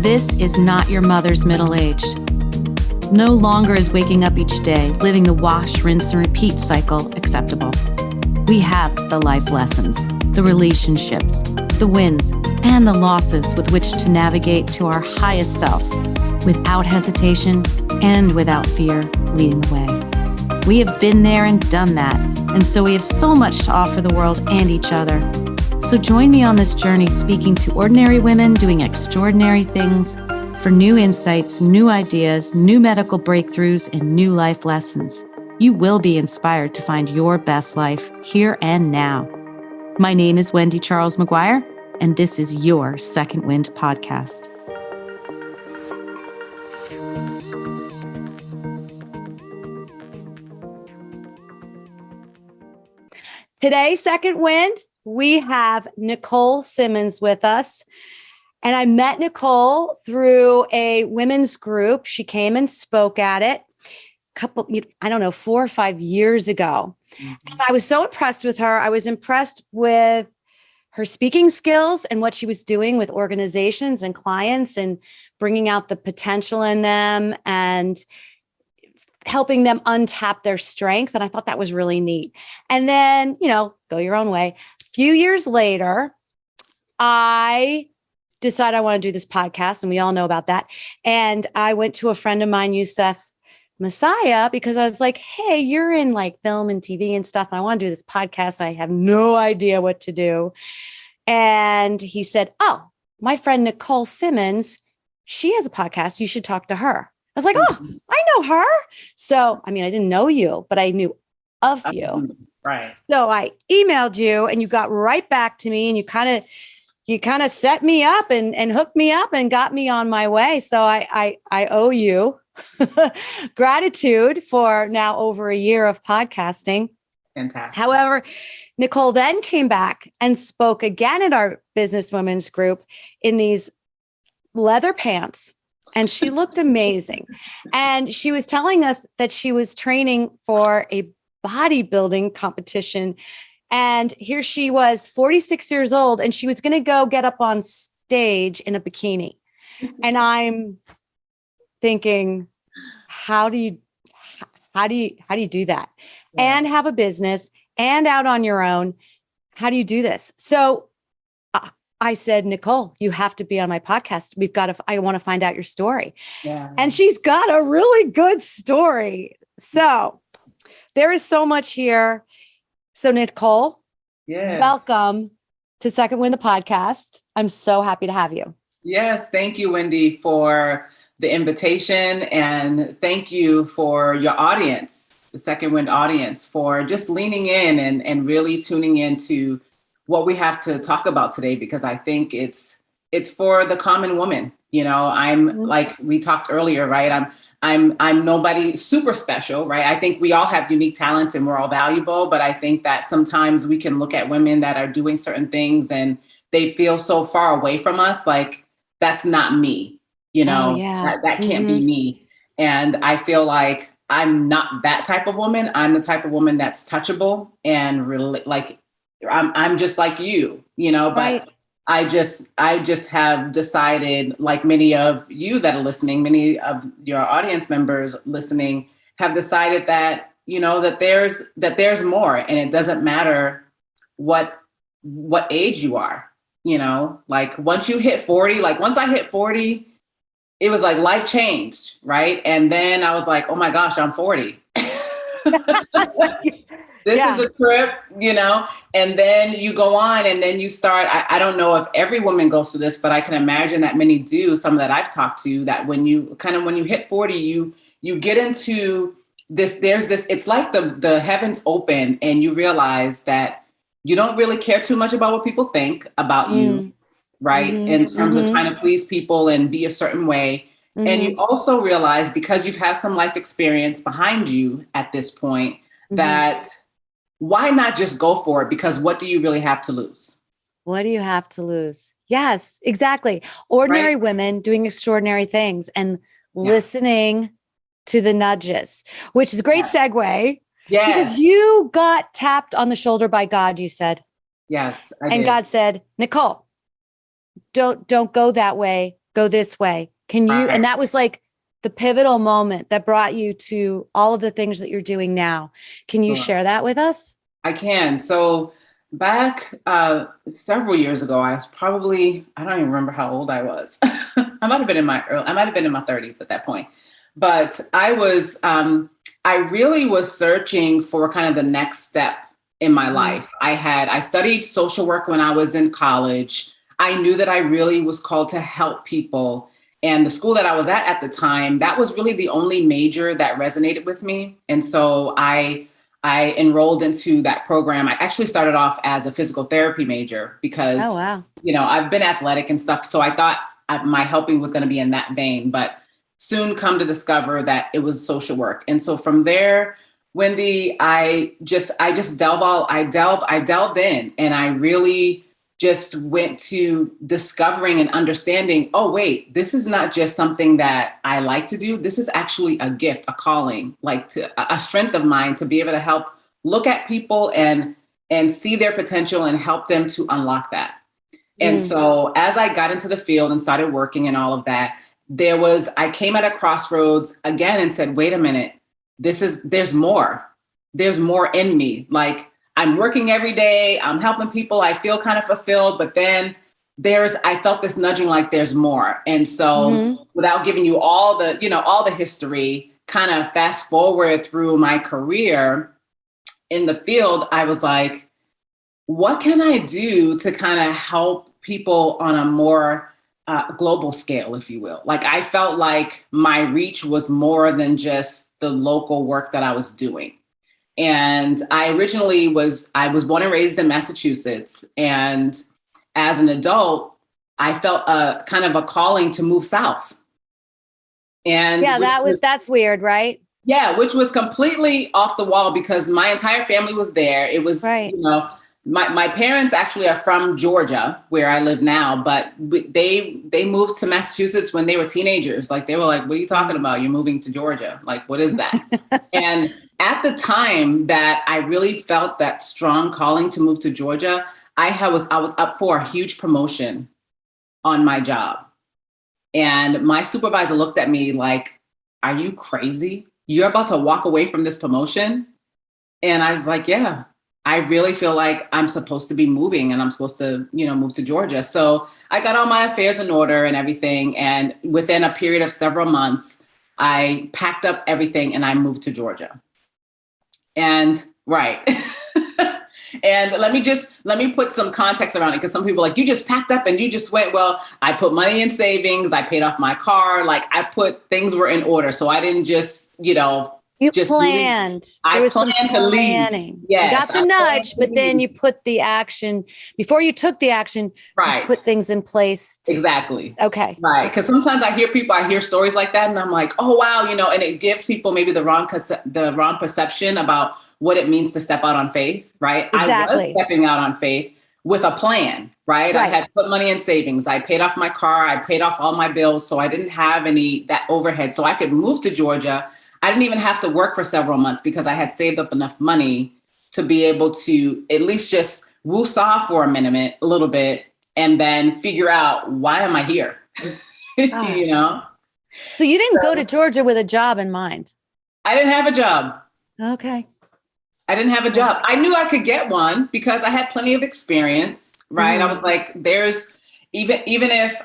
This is not your mother's middle age. No longer is waking up each day, living the wash, rinse, and repeat cycle acceptable. We have the life lessons, the relationships, the wins, and the losses with which to navigate to our highest self without hesitation and without fear leading the way. We have been there and done that, and so we have so much to offer the world and each other. So join me on this journey speaking to ordinary women doing extraordinary things for new insights, new ideas, new medical breakthroughs, and new life lessons. You will be inspired to find your best life here and now. My name is Wendy Charles Maguire, and this is your Second Wind podcast. Today, Second Wind, we have Nicole Simmons with us. And I met Nicole through a women's group. She came and spoke at it 4 or 5 years ago. Mm-hmm. And I was so impressed with her. I was impressed with her speaking skills and what she was doing with organizations and clients and bringing out the potential in them and helping them untap their strength. And I thought that was really neat. And then, go your own way. A few years later, I decided I want to do this podcast, and we all know about that. And I went to a friend of mine, Yusuf Messiah, because I was like, hey, you're in like film and TV and stuff. And I want to do this podcast. I have no idea what to do. And he said, oh, my friend Nicole Simmons, she has a podcast. You should talk to her. I was like, oh, I know her. So, I didn't know you, but I knew of you. Right. So I emailed you and you got right back to me and you kind of set me up and hooked me up and got me on my way. So I owe you gratitude for now over a year of podcasting. Fantastic. However, Nicole then came back and spoke again at our business women's group in these leather pants. And she looked amazing. And she was telling us that she was training for a bodybuilding competition. And here she was, 46 years old, and she was going to go get up on stage in a bikini. And I'm thinking, how do you do that? Yeah. And have a business and out on your own? How do you do this? So I said, Nicole, you have to be on my podcast. I want to find out your story. Yeah. And she's got a really good story. So there is so much here. So Nicole, yes. Welcome to Second Wind, the podcast. I'm so happy to have you. Yes. Thank you, Wendy, for the invitation. And thank you for your audience, the Second Wind audience, for just leaning in and really tuning into what we have to talk about today, because I think it's for the common woman. I'm like we talked earlier, right? I'm nobody super special, right? I think we all have unique talents and we're all valuable, but I think that sometimes we can look at women that are doing certain things and they feel so far away from us, like that's not me, that can't be me. And I feel like I'm not that type of woman. I'm the type of woman that's touchable and really like I'm just like you, but right. I just have decided, like many of you that are listening, many of your audience members listening have decided that, that there's more, and it doesn't matter what age you are, like once you hit 40, like once I hit 40, it was like life changed. Right. And then I was like, oh my gosh, I'm 40. This is a trip, and then you go on and then you start. I don't know if every woman goes through this, but I can imagine that many do. Some that I've talked to, that when you hit 40, you get into this, there's this, it's like the heavens open and you realize that you don't really care too much about what people think about you, right? In terms of trying to please people and be a certain way. And you also realize, because you've had some life experience behind you at this point, that why not just go for it? Because what do you really have to lose? What do you have to lose? Yes, exactly. Ordinary women doing extraordinary things and listening to the nudges, which is a great segue Yes. Because you got tapped on the shoulder by God, you said. Yes, I And did. God said, Nicole, don't go that way. Go this way. Can you? Right. And that was like the pivotal moment that brought you to all of the things that you're doing now. Can you Sure. share that with us? I can. So back several years ago, I was probably, I don't even remember how old I was. I might have been in my 30s at that point. But I really was searching for kind of the next step in my life. I studied social work when I was in college. I knew that I really was called to help people. And the school that I was at the time, that was really the only major that resonated with me. And so I enrolled into that program. I actually started off as a physical therapy major because, Oh, wow. I've been athletic and stuff. So I thought my helping was going to be in that vein, but soon come to discover that it was social work. And so from there, Wendy, I delved in, and I really just went to discovering and understanding, oh, wait, this is not just something that I like to do. This is actually a gift, a calling, like a strength of mine to be able to help look at people and see their potential and help them to unlock that. And so as I got into the field and started working and all of that, I came at a crossroads again and said, wait a minute, there's more in me. Like, I'm working every day, I'm helping people, I feel kind of fulfilled, but then I felt this nudging like there's more. And so without giving you all the history, kind of fast forward through my career in the field, I was like, what can I do to kind of help people on a more global scale, if you will? Like, I felt like my reach was more than just the local work that I was doing. And I was born and raised in Massachusetts. And as an adult, I felt kind of a calling to move south. And yeah, that's weird, right? Yeah, which was completely off the wall because my entire family was there. It was, right. My parents actually are from Georgia, where I live now, but they moved to Massachusetts when they were teenagers. Like, they were like, what are you talking about? You're moving to Georgia. Like, what is that? And at the time that I really felt that strong calling to move to Georgia, I was up for a huge promotion on my job. And my supervisor looked at me like, are you crazy? You're about to walk away from this promotion? And I was like, yeah. I really feel like I'm supposed to be moving and I'm supposed to, move to Georgia. So I got all my affairs in order and everything. And within a period of several months, I packed up everything and I moved to Georgia. And right. And let me put some context around it, because some people are like, you just packed up and you just went. Well, I put money in savings. I paid off my car. Like, things were in order. So I didn't just, You just planned. There was some planning. Yes, you got the nudge, but then you put the action before you took the action. Right. You put things in place. Exactly. Okay. Right. Because sometimes I hear stories like that, and I'm like, oh wow, and it gives people maybe the wrong perception about what it means to step out on faith. Right. Exactly. I was stepping out on faith with a plan. Right. I had put money in savings. I paid off my car. I paid off all my bills, so I didn't have that overhead, so I could move to Georgia. I didn't even have to work for several months because I had saved up enough money to be able to at least just woosah for a little bit, and then figure out, why am I here? So you didn't go to Georgia with a job in mind? I didn't have a job. Okay. I didn't have a job. I knew I could get one because I had plenty of experience, right? I was like, there's even if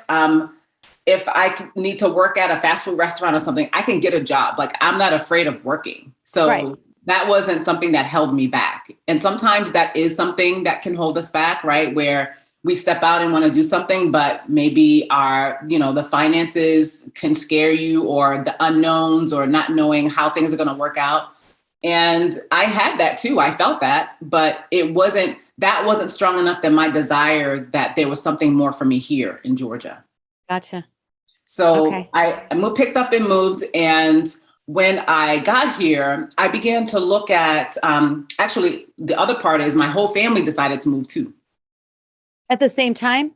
I need to work at a fast food restaurant or something, I can get a job. Like, I'm not afraid of working. So that wasn't something that held me back. And sometimes that is something that can hold us back, right? Where we step out and want to do something, but maybe the finances can scare you, or the unknowns, or not knowing how things are going to work out. And I had that too. I felt that, but that wasn't strong enough than my desire that there was something more for me here in Georgia. Gotcha. So I picked up and moved. And when I got here, I began to look at, actually, the other part is my whole family decided to move too. At the same time?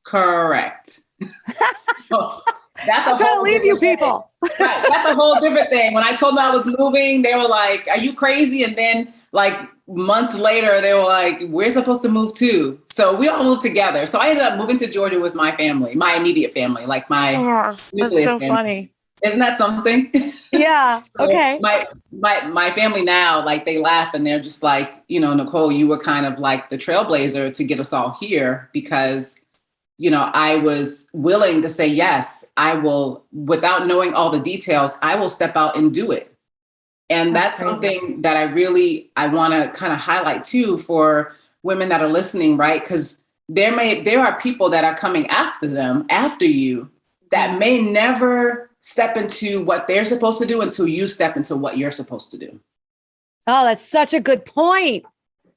Correct. That's I'm trying to leave you people. Right. That's a whole different thing. When I told them I was moving, they were like, are you crazy? And then like months later, they were like, we're supposed to move too. So we all moved together. So I ended up moving to Georgia with my family, my immediate family, like my That's nucleus so family. funny. Isn't that something? Yeah. So Okay. my family now, like they laugh and they're just like, Nicole, you were kind of like the trailblazer to get us all here because, I was willing to say, yes, I will, without knowing all the details, I will step out and do it. And that's something that I want to kind of highlight too for women that are listening, right? Because there are people that are coming after you that may never step into what they're supposed to do until you step into what you're supposed to do. Oh, that's such a good point.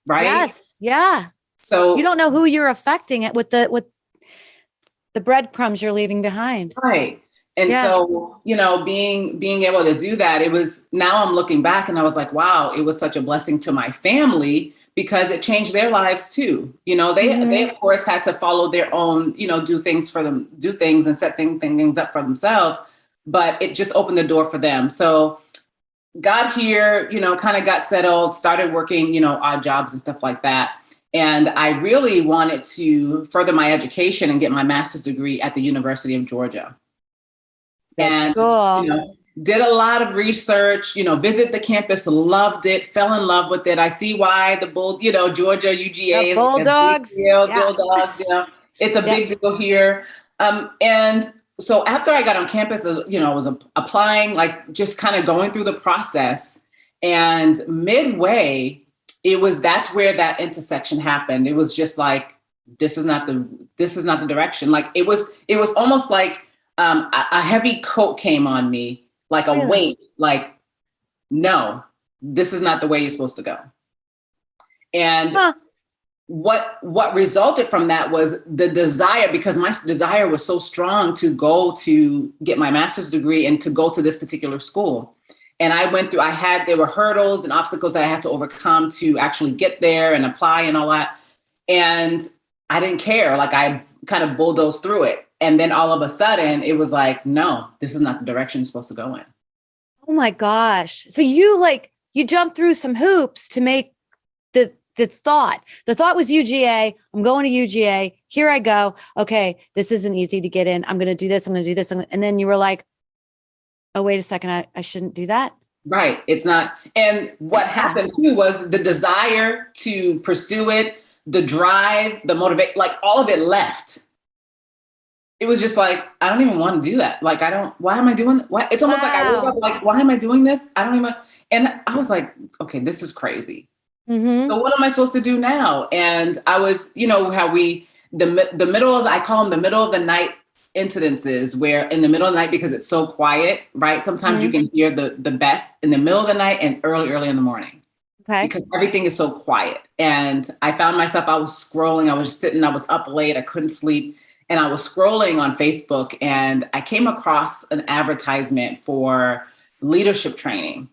Right? Yes. Yeah. So you don't know who you're affecting it with the breadcrumbs you're leaving behind. Right. And so, being able to do that, now I'm looking back and I was like, wow, it was such a blessing to my family because it changed their lives too. They of course had to follow their own, do things and set things up for themselves, but it just opened the door for them. So got here, kind of got settled, started working, odd jobs and stuff like that. And I really wanted to further my education and get my master's degree at the University of Georgia. That's cool. Did a lot of research, visit the campus, loved it, fell in love with it. I see why the Georgia UGA is Bulldogs. A big deal, Bulldogs, it's a big deal here. And so after I got on campus, I was applying, like just kind of going through the process. And midway, that's where that intersection happened. It was just like, this is not the direction. Like it was almost like a heavy coat came on me, like a weight, like, no, this is not the way you're supposed to go. And what resulted from that was the desire, because my desire was so strong to go to get my master's degree and to go to this particular school. And I went through, there were hurdles and obstacles that I had to overcome to actually get there and apply and all that. And I didn't care. Like I kind of bulldozed through it. And then all of a sudden it was like, no, this is not the direction you're supposed to go in. Oh my gosh. So you jumped through some hoops to make the thought was UGA. I'm going to UGA. Here I go. Okay. This isn't easy to get in. I'm going to do this. I'm going to do this. And then you were like, oh, wait a second. I shouldn't do that. Right. It's not. And what happened too was the desire to pursue it, the drive, the motivation, like all of it left. It was just like, I don't even want to do that. Like, why am I doing what? It's almost like I woke up like, why am I doing this? And I was like, okay, this is crazy. Mm-hmm. So what am I supposed to do now? And I was, how I call them the middle of the night incidences, where in the middle of the night, because it's so quiet, right? Sometimes you can hear the best in the middle of the night and early in the morning. Okay. Because everything is so quiet. And I found myself, I was scrolling, I was up late, I couldn't sleep. And I was scrolling on Facebook and I came across an advertisement for leadership training.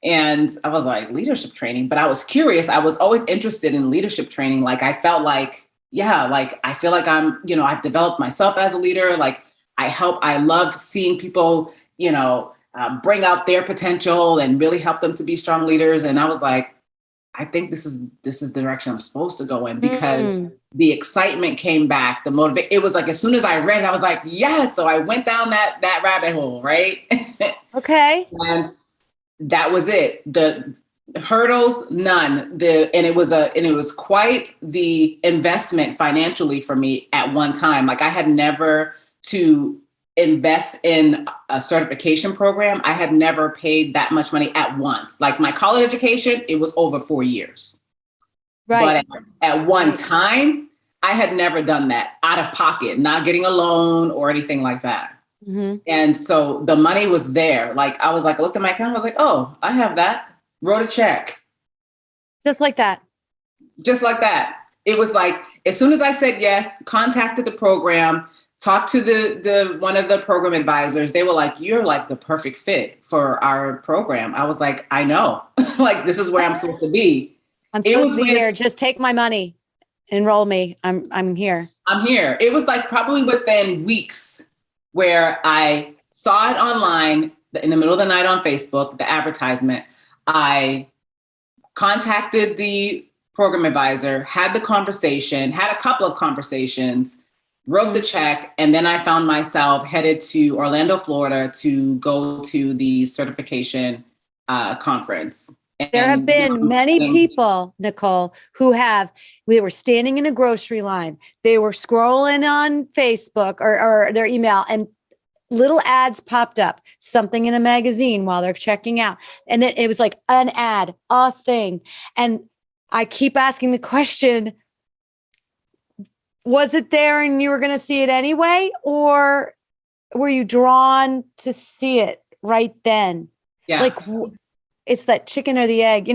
And I was like, leadership training, but I was curious. I was always interested in leadership training. Like, I felt like, I feel like I'm, I've developed myself as a leader. Like I love seeing people, bring out their potential and really help them to be strong leaders. And I was like, I think this is the direction I'm supposed to go in, because the excitement came back, the motivation. It was like, as soon as I read, I was like, yes. So I went down that rabbit hole. Right. Okay. And that was it. The hurdles, none. And it was quite the investment financially for me at one time. Like I had never to invest in a certification program. I had never paid that much money at once. Like my college education, it was over 4 years. Right. But at one time, I had never done that out of pocket, not getting a loan or anything like that. Mm-hmm. And so the money was there. Like I looked at my account, I was like, oh, I have that. Wrote a check. Just like that. Just like that. It was like, as soon as I said yes, contacted the program, talked to the one of the program advisors. They were like, you're like the perfect fit for our program. I was like, I know. Like, this is where I'm supposed to be. I'm supposed to be here. Just take my money. Enroll me. I'm here. I'm here. It was like probably within weeks where I saw it online in the middle of the night on Facebook, the advertisement. I contacted the program advisor, had the conversation, had a couple of conversations, wrote the check, and then I found myself headed to Orlando, Florida to go to the certification conference. There have been many people, Nicole, we were standing in a grocery line. They were scrolling on Facebook or their email, and little ads popped up, something in a magazine while they're checking out. And then it was like an ad, a thing. And I keep asking the question, was it there and you were going to see it anyway? Or were you drawn to see it right then? Yeah. Like, it's that chicken or the egg,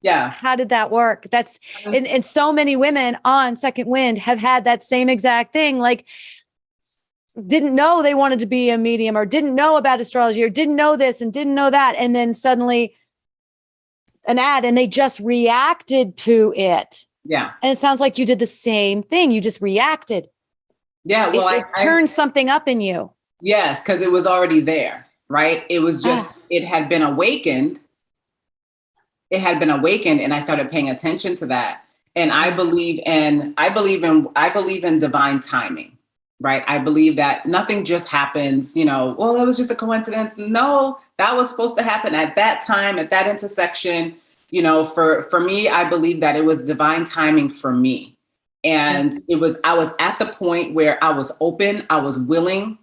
yeah. How did that work? That's, and so many women on Second Wind have had that same exact thing. Like, didn't know they wanted to be a medium, or didn't know about astrology, or didn't know this and didn't know that. And then suddenly an ad, and they just reacted to it. Yeah. And it sounds like you did the same thing. You just reacted. Yeah. Well, it turned something up in you. Yes. Cause it was already there, right? It was just, it had been awakened. It had been awakened, and I started paying attention to that. And I believe in divine timing, right? I believe that nothing just happens, well, it was just a coincidence. No, that was supposed to happen at that time, at that intersection. For me, I believe that it was divine timing for me. And I was at the point where I was open, I was willing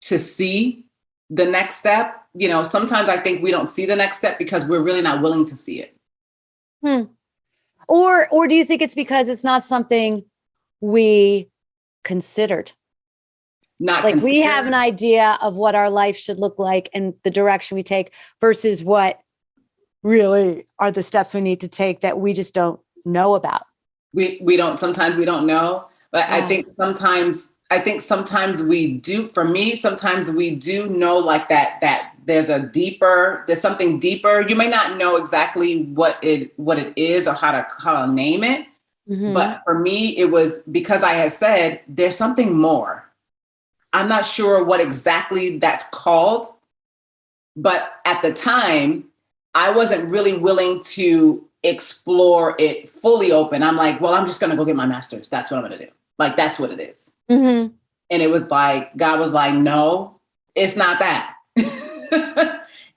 to see the next step. Sometimes I think we don't see the next step because we're really not willing to see it. Or do you think it's because it's not something we considered? We have an idea of what our life should look like and the direction we take versus what really are the steps we need to take that we just don't know about. Sometimes we don't know, but I think sometimes we do. For me, sometimes we do know like that there's something deeper. You may not know exactly what it is or how to name it. Mm-hmm. But for me, it was because I had said, there's something more. I'm not sure what exactly that's called, but at the time I wasn't really willing to explore it fully open. I'm like, well, I'm just going to go get my master's. That's what I'm going to do. Like, that's what it is. Mm-hmm. And it was like, God was like, no, it's not that.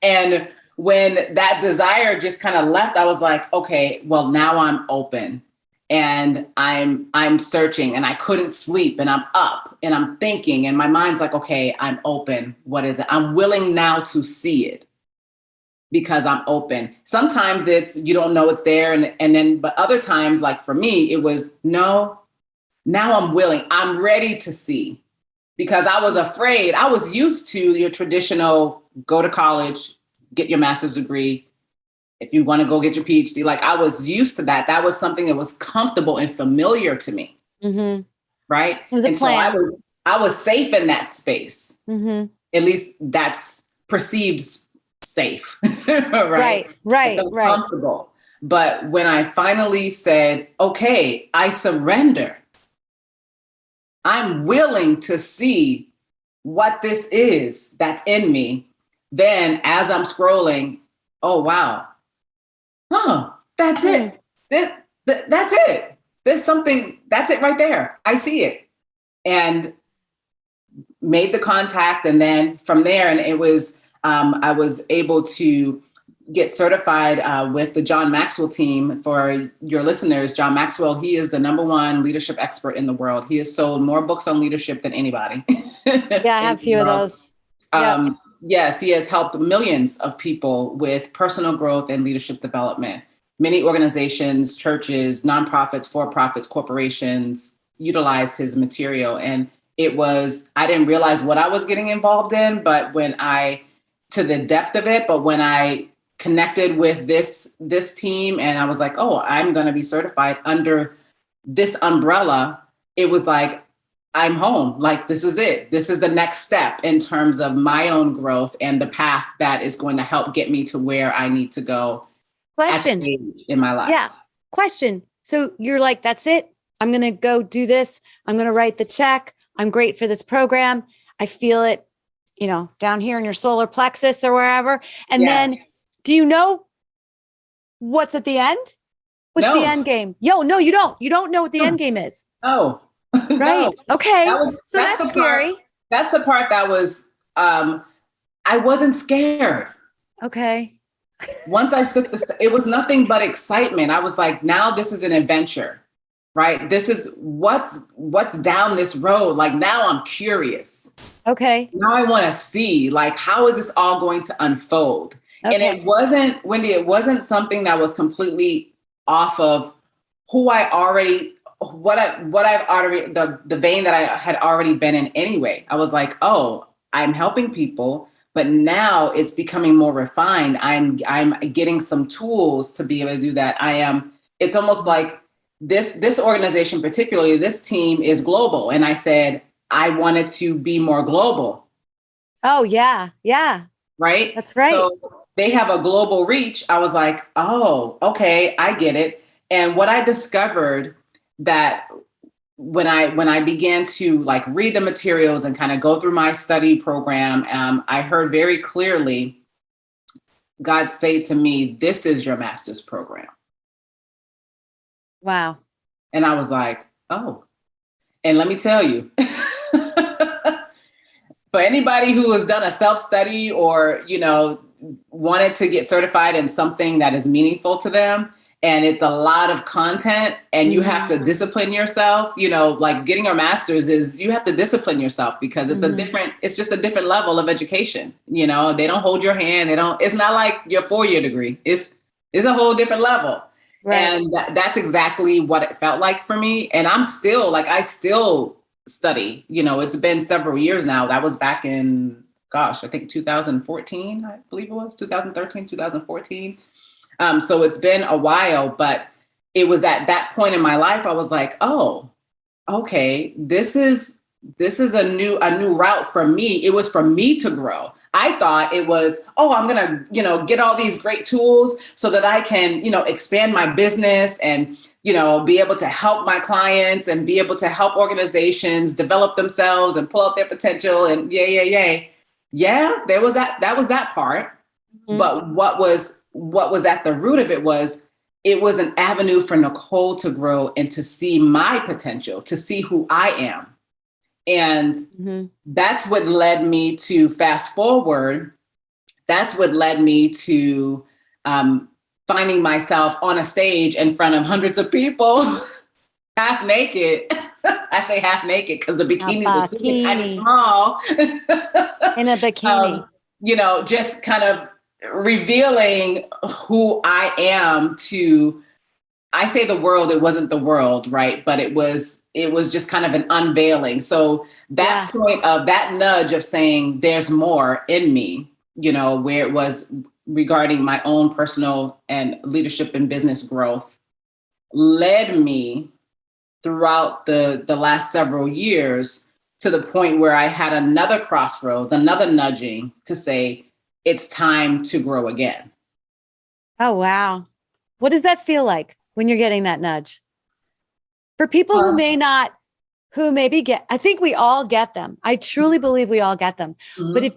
And when that desire just kind of left, I was like, okay, well, now I'm open and I'm searching, and I couldn't sleep, and I'm up and I'm thinking, and my mind's like, okay, I'm open. What is it? I'm willing now to see it because I'm open. Sometimes it's, you don't know it's there. And then, but other times, like for me, it was, no, now I'm willing. I'm ready to see, because I was afraid. I was used to your traditional, go to college, get your master's degree. If you want to go get your PhD, like I was used to that. That was something that was comfortable and familiar to me. Mm-hmm. Right. And so I was safe in that space. Mm-hmm. At least that's perceived safe. Right. Right. Comfortable. But when I finally said, okay, I surrender, I'm willing to see what this is that's in me. Then as I'm scrolling, oh, wow. Oh, that's it. That's it. There's something, that's it right there. I see it. And made the contact. And then from there, and it was, I was able to get certified with the John Maxwell team. For your listeners, John Maxwell, he is the #1 leadership expert in the world. He has sold more books on leadership than anybody. Yeah, I have a few of those. Yep. Yes, he has helped millions of people with personal growth and leadership development. Many organizations, churches, nonprofits, for-profits, corporations utilize his material. And I didn't realize what I was getting involved in, but to the depth of it, but when I connected with this team and I was like, oh, I'm going to be certified under this umbrella, it was like, I'm home. Like, this is it. This is the next step in terms of my own growth and the path that is going to help get me to where I need to go. Question in my life. Yeah. Question. So you're like, that's it. I'm going to go do this. I'm going to write the check. I'm great for this program. I feel it. down here in your solar plexus or wherever. And Yeah. then do you know what's at the end? What's the No. end game? Yo, no, you don't. You don't know what the end game is. No. Right. No. Okay. So That's that's the part. scary. That's the part that was, I wasn't scared. Okay. Once I took this, it was nothing but excitement. I was like, now this is an adventure, right? This is what's down this road. Like now I'm curious. Okay. Now I want to see, like, how is this all going to unfold? Okay. And it wasn't, Wendy, it wasn't something that was completely off of who I already, what I've already, the vein that I had already been in anyway. I was like, oh, I'm helping people, but now it's becoming more refined. I'm getting some tools to be able to do that. It's almost like this organization, particularly this team, is global. And I said, I wanted to be more global. Oh, yeah. Yeah. Right? That's right. So they have a global reach. I was like, oh, okay, I get it. And what I discovered that when I began to like read the materials and kind of go through my study program, I heard very clearly God say to me, this is your master's program. Wow. And I was like, oh, and let me tell you, for anybody who has done a self-study or, wanted to get certified in something that is meaningful to them, and it's a lot of content and you have to discipline yourself, like getting a master's is, you have to discipline yourself because it's it's just a different level of education. They don't hold your hand. It's not like your 4-year degree. It's a whole different level. Right. And that's exactly what it felt like for me. And I still study, it's been several years now. That was back in, I think 2014, I believe it was 2013, 2014. So it's been a while, but it was at that point in my life, I was like, oh, okay, this is a new route for me. It was for me to grow. I thought it was, I'm going to, get all these great tools so that I can, expand my business and, be able to help my clients and be able to help organizations develop themselves and pull out their potential and yay. Yeah, there was that part. Mm-hmm. But what was at the root of it was an avenue for Nicole to grow and to see my potential, to see who I am. And that's what led me to fast forward. That's what led me to finding myself on a stage in front of hundreds of people, half naked. I say half naked because the bikinis are super tiny small. In a bikini. Just kind of revealing who I am to, I say the world, it wasn't the world, right? But it was just kind of an unveiling. So that point of that nudge of saying there's more in me, where it was regarding my own personal and leadership and business growth, led me throughout the last several years to the point where I had another crossroads, another nudging to say, it's time to grow again. Oh, wow. What does that feel like when you're getting that nudge? For people who maybe get, I think we all get them. I truly believe we all get them. Mm-hmm. But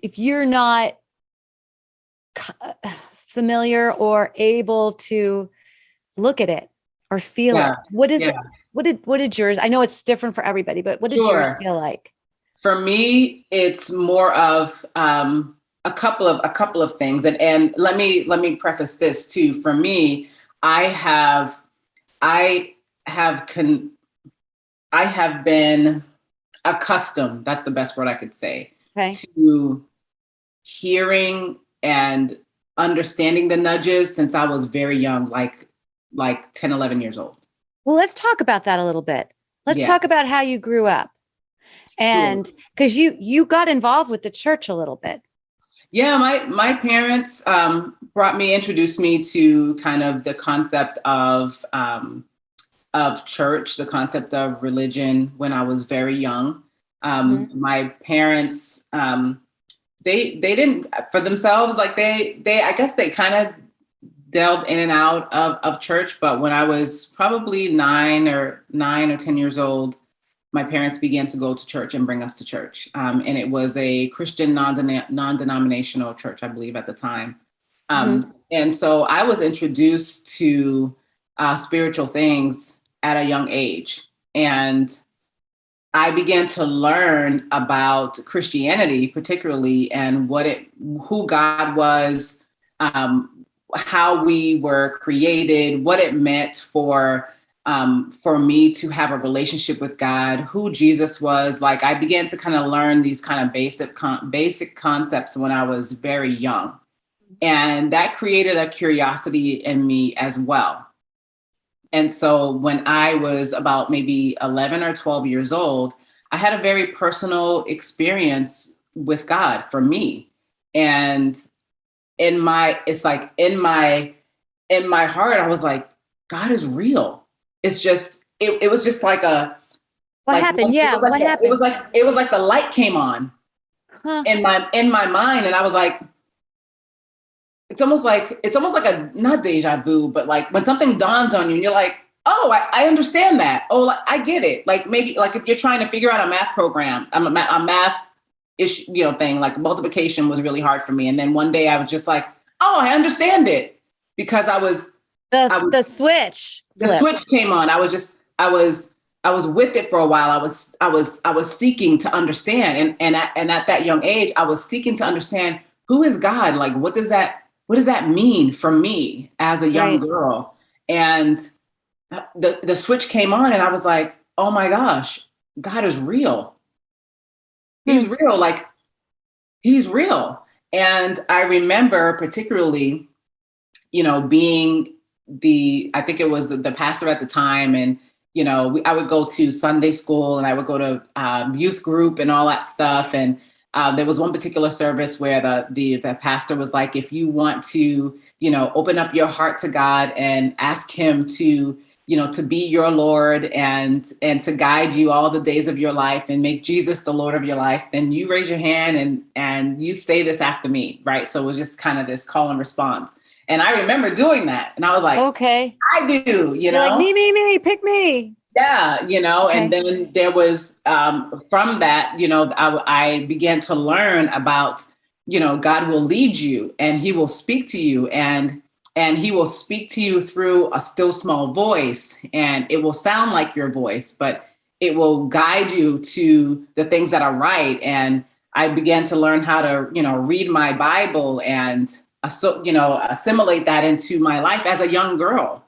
if you're not familiar or able to look at it or feel it, what is it? What did yours? I know it's different for everybody, but what did yours feel like? For me, it's more of a couple of things, and let me preface this too. For me, I have been accustomed. That's the best word I could say. Okay. To hearing and understanding the nudges since I was very young, like 10, 11 years old. Well, let's talk about that a little bit. Let's talk about how you grew up. And because you got involved with the church a little bit. Yeah, my parents introduced me to kind of the concept of church, the concept of religion when I was very young. My parents, they didn't for themselves, like they I guess they kind of delved in and out of church. But when I was probably 9 or 10 years old, my parents began to go to church and bring us to church. And it was a Christian non-denominational church, I believe, at the time. And so I was introduced to spiritual things at a young age. And I began to learn about Christianity, particularly, and who God was, how we were created, what it meant for me to have a relationship with God, who Jesus was. Like, I began to kind of learn these kind of basic concepts when I was very young. And that created a curiosity in me as well. And so when I was about maybe 11 or 12 years old, I had a very personal experience with God for me. And in my heart, I was like, God is real. It's just, it was just like a, what happened? Yeah. What happened? It was like the light came on in my mind. And I was like, it's almost like a, not deja vu, but like when something dawns on you and you're like, oh, I understand that. Oh, I get it. Like, maybe like if you're trying to figure out a math program, a math issue, thing, like multiplication was really hard for me. And then one day I was just like, oh, I understand it, because the switch came on. I was with it for a while. I was seeking to understand. And at that young age, I was seeking to understand, who is God? Like, what does that mean for me as a young girl? And the switch came on, and I was like, oh my gosh, God is real. He's real. Like, he's real. And I remember particularly, being I think it was the pastor at the time. And, I would go to Sunday school, and I would go to youth group and all that stuff. And there was one particular service where the pastor was like, if you want to, open up your heart to God and ask him to, to be your Lord and to guide you all the days of your life and make Jesus the Lord of your life, then you raise your hand and you say this after me, right? So it was just kind of this call and response. And I remember doing that. And I was like, okay, I do, You're like, me, pick me. Yeah, okay. And then there was, from that, I began to learn about, God will lead you and he will speak to you, and he will speak to you through a still small voice, and it will sound like your voice, but it will guide you to the things that are right. And I began to learn how to, read my Bible and, assimilate that into my life as a young girl.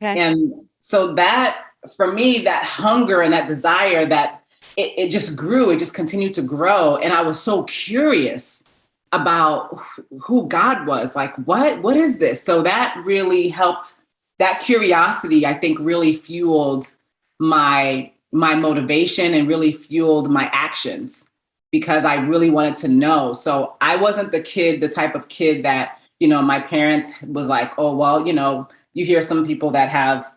Okay. And so that, for me, that hunger and that desire, that it just grew, it just continued to grow. And I was so curious about who God was. Like, what is this? So that really helped. That curiosity, I think, really fueled my motivation and really fueled my actions, because I really wanted to know. So I wasn't the type of kid that, my parents was like, oh, well, you hear some people that have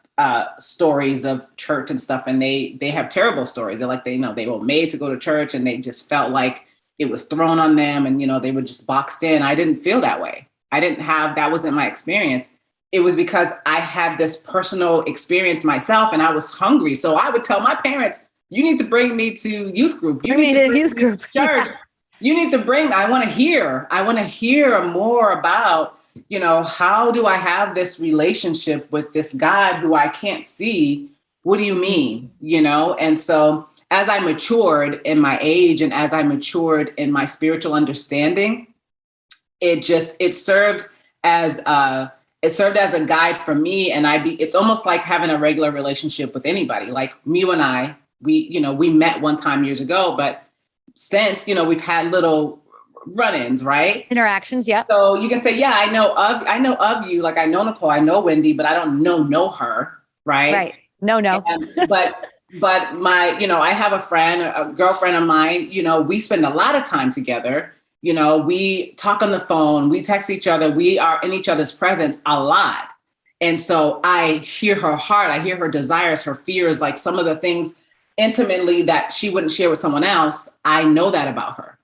stories of church and stuff, and they have terrible stories. They're like, they were made to go to church, and they just felt like it was thrown on them, and they were just boxed in. I didn't feel that way. That wasn't my experience. It was because I had this personal experience myself, and I was hungry. So I would tell my parents, you need to bring me to youth group. You need to bring me to church. Yeah. You need to bring, I want to hear more about, how do I have this relationship with this God who I can't see? What do you mean? And so as I matured in my age, and as I matured in my spiritual understanding, it served as a guide for me. And it's almost like having a regular relationship with anybody. Like you and I, we met one time years ago, but since, we've had little run-ins, right? Interactions. Yeah. So you can say, yeah, I know of you. Like, I know Nicole, I know Wendy, but I don't know her. Right. Right. No. But my, I have a girlfriend of mine, we spend a lot of time together. We talk on the phone, we text each other, we are in each other's presence a lot. And so I hear her heart, I hear her desires, her fears, like some of the things intimately that she wouldn't share with someone else. I know that about her.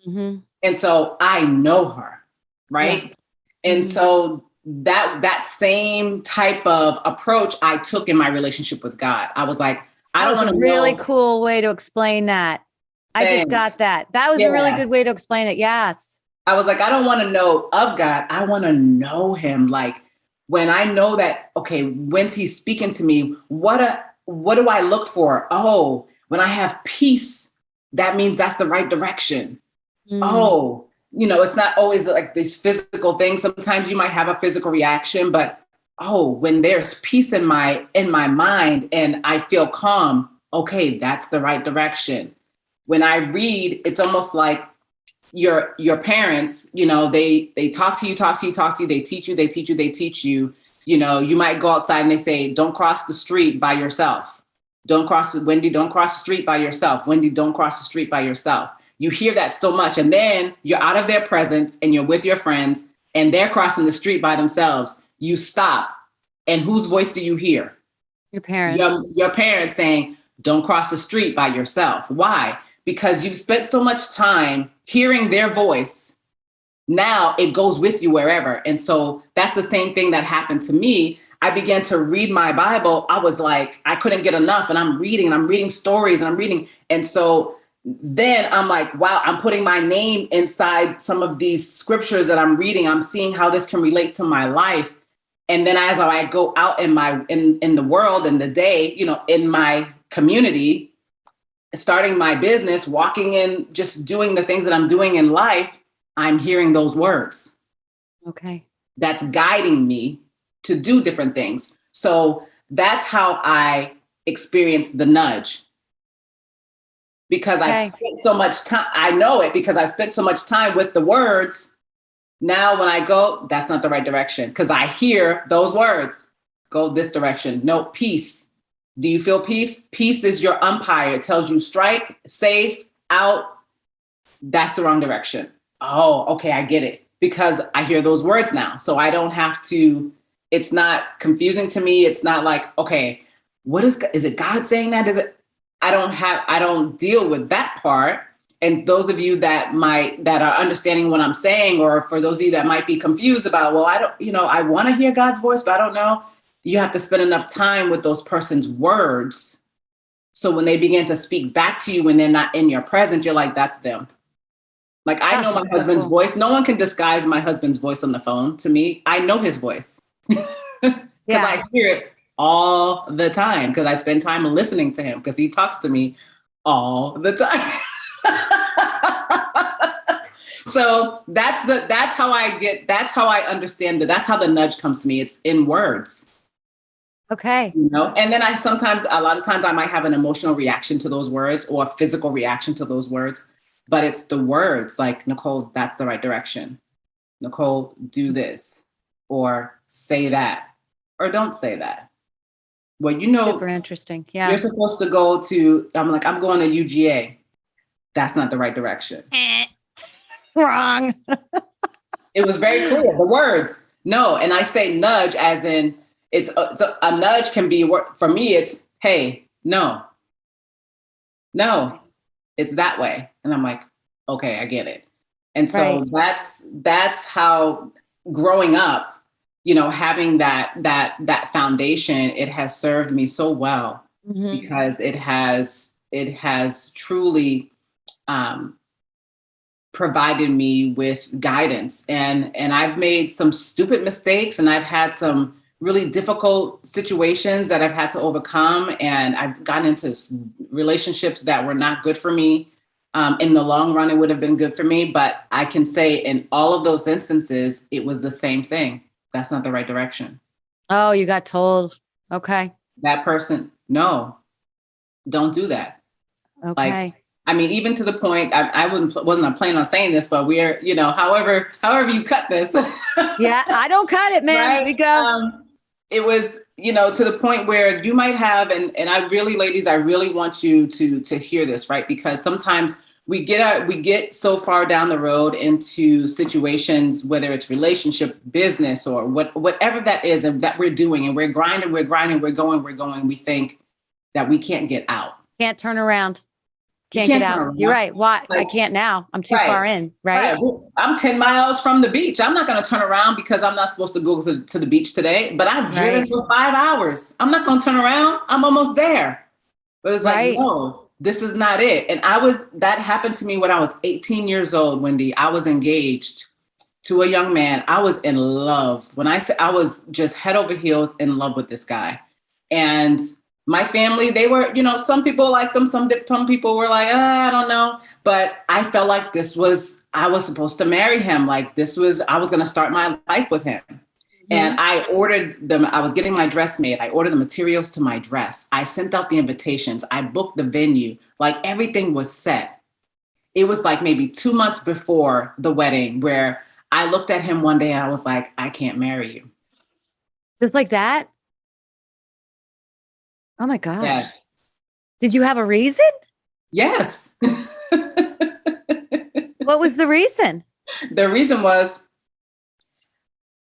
Mm-hmm. And so I know her. Right. Yeah. And so that same type of approach I took in my relationship with God. I was like, I That don't was want a to really know. cool way to explain that. I just Thanks. got that. That was a really Yeah. good way to explain it. Yes. I was like, I don't want to know of God. I want to know him. Like when I know that, okay, when he's speaking to me, what do I look for? Oh, when I have peace, that means that's the right direction. Oh, it's not always like this physical thing. Sometimes you might have a physical reaction, but when there's peace in my mind and I feel calm, okay, that's the right direction. When I read, it's almost like your parents, they talk to you, they teach you. You might go outside and they say, don't cross the street by yourself. Wendy, don't cross the street by yourself. Wendy, don't cross the street by yourself. You hear that so much. And then you're out of their presence and you're with your friends and they're crossing the street by themselves. You stop. And whose voice do you hear? Your parents. Your parents saying, don't cross the street by yourself. Why? Because you've spent so much time hearing their voice. Now it goes with you wherever. And so that's the same thing that happened to me. I began to read my Bible. I was like, I couldn't get enough. And I'm reading stories and I'm reading. And so then I'm like, wow, I'm putting my name inside some of these scriptures that I'm reading. I'm seeing how this can relate to my life. And then as I go out in the world in the day, in my community, starting my business, walking in, just doing the things that I'm doing in life, I'm hearing those words. Okay. That's guiding me to do different things. So that's how I experienced the nudge. Because I've spent so much time, I know it because I've spent so much time with the words. Now when I go, that's not the right direction because I hear those words. Go this direction. No, peace. Do you feel peace? Peace is your umpire. It tells you strike, safe, out. That's the wrong direction. Oh, okay, I get it. Because I hear those words now. So I don't have to, it's not confusing to me. It's not like, okay, is it God saying that? I don't deal with that part. And those of you that are understanding what I'm saying, or for those of you that might be confused about, well, I want to hear God's voice, but I don't know. You have to spend enough time with those person's words. So when they begin to speak back to you when they're not in your presence, you're like, that's them. Like, I know my husband's voice. No one can disguise my husband's voice on the phone to me. I know his voice because I hear it all the time because I spend time listening to him because he talks to me all the time. So that's how I understand that. That's how the nudge comes to me. It's in words. Okay. And then a lot of times I might have an emotional reaction to those words or a physical reaction to those words, but it's the words like, Nicole, that's the right direction. Nicole, do this or say that or don't say that. Well, super interesting. Yeah. You're supposed to go to, I'm going to UGA. That's not the right direction. Wrong. It was very clear. The words, no. And I say nudge as in, it's a nudge can be, for me, it's, hey, no, it's that way. And I'm like, okay, I get it. And so that's how growing up, having that foundation, it has served me so well because it has truly provided me with guidance. And I've made some stupid mistakes and I've had some really difficult situations that I've had to overcome. And I've gotten into relationships that were not good for me. In the long run, it would have been good for me. But I can say in all of those instances, it was the same thing. That's not the right direction. Oh, you got told. Okay. That person, no, don't do that. Okay. Even to the point, I wasn't planning on saying this, but we're, however you cut this. Yeah, I don't cut it, man. Right? We go. It was, to the point where you might have, and I really, ladies, I really want you to hear this, right? Because sometimes we get so far down the road into situations, whether it's relationship, business, or whatever that is that we're doing, and we're grinding, we're going, we think that we can't get out. Can't turn around. Can't get out. You're right. Why? I can't now. I'm too far in, right? I'm 10 miles from the beach. I'm not going to turn around because I'm not supposed to go to the beach today, but I've driven for 5 hours. I'm not going to turn around. I'm almost there. But it was like, Right. no, this is not it. And that happened to me when I was 18 years old, Wendy. I was engaged to a young man. I was in love. When I said I was just head over heels in love with this guy. And my family, they were, some people liked them. Some people were like, I don't know. But I felt like I was supposed to marry him. Like I was going to start my life with him. And I ordered them. I was getting my dress made. I ordered the materials to my dress. I sent out the invitations. I booked the venue. Like everything was set. It was like maybe 2 months before the wedding where I looked at him one day and I was like, I can't marry you. Just like that? Oh my gosh. Yes. Did you have a reason? Yes. What was the reason? The reason was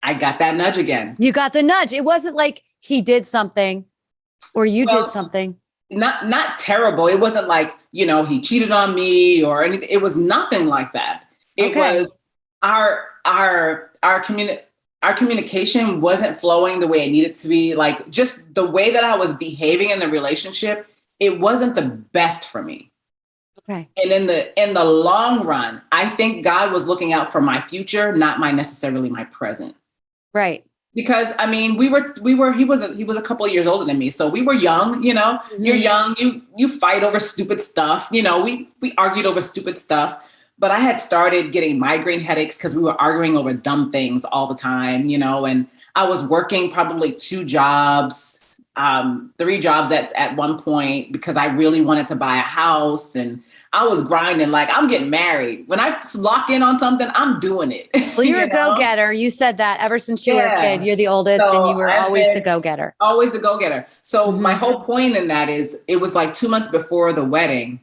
I got that nudge again. You got the nudge. It wasn't like he did something or you did something. Not terrible. It wasn't like, he cheated on me or anything. It was nothing like that. It was our communication wasn't flowing the way it needed to be. Like just the way that I was behaving in the relationship, it wasn't the best for me. Okay. And in the long run, I think God was looking out for my future, not necessarily my present. Right. Because I mean, he was a couple of years older than me. So we were young, you're young, you fight over stupid stuff. We argued over stupid stuff, but I had started getting migraine headaches because we were arguing over dumb things all the time, and I was working probably 2 jobs, 3 jobs at one point because I really wanted to buy a house and I was grinding like I'm getting married. When I lock in on something, I'm doing it. Well, you're a go-getter. You said that ever since you were a kid. You're the oldest and you were always the go-getter. Always the go-getter. So my whole point in that is it was like 2 months before the wedding.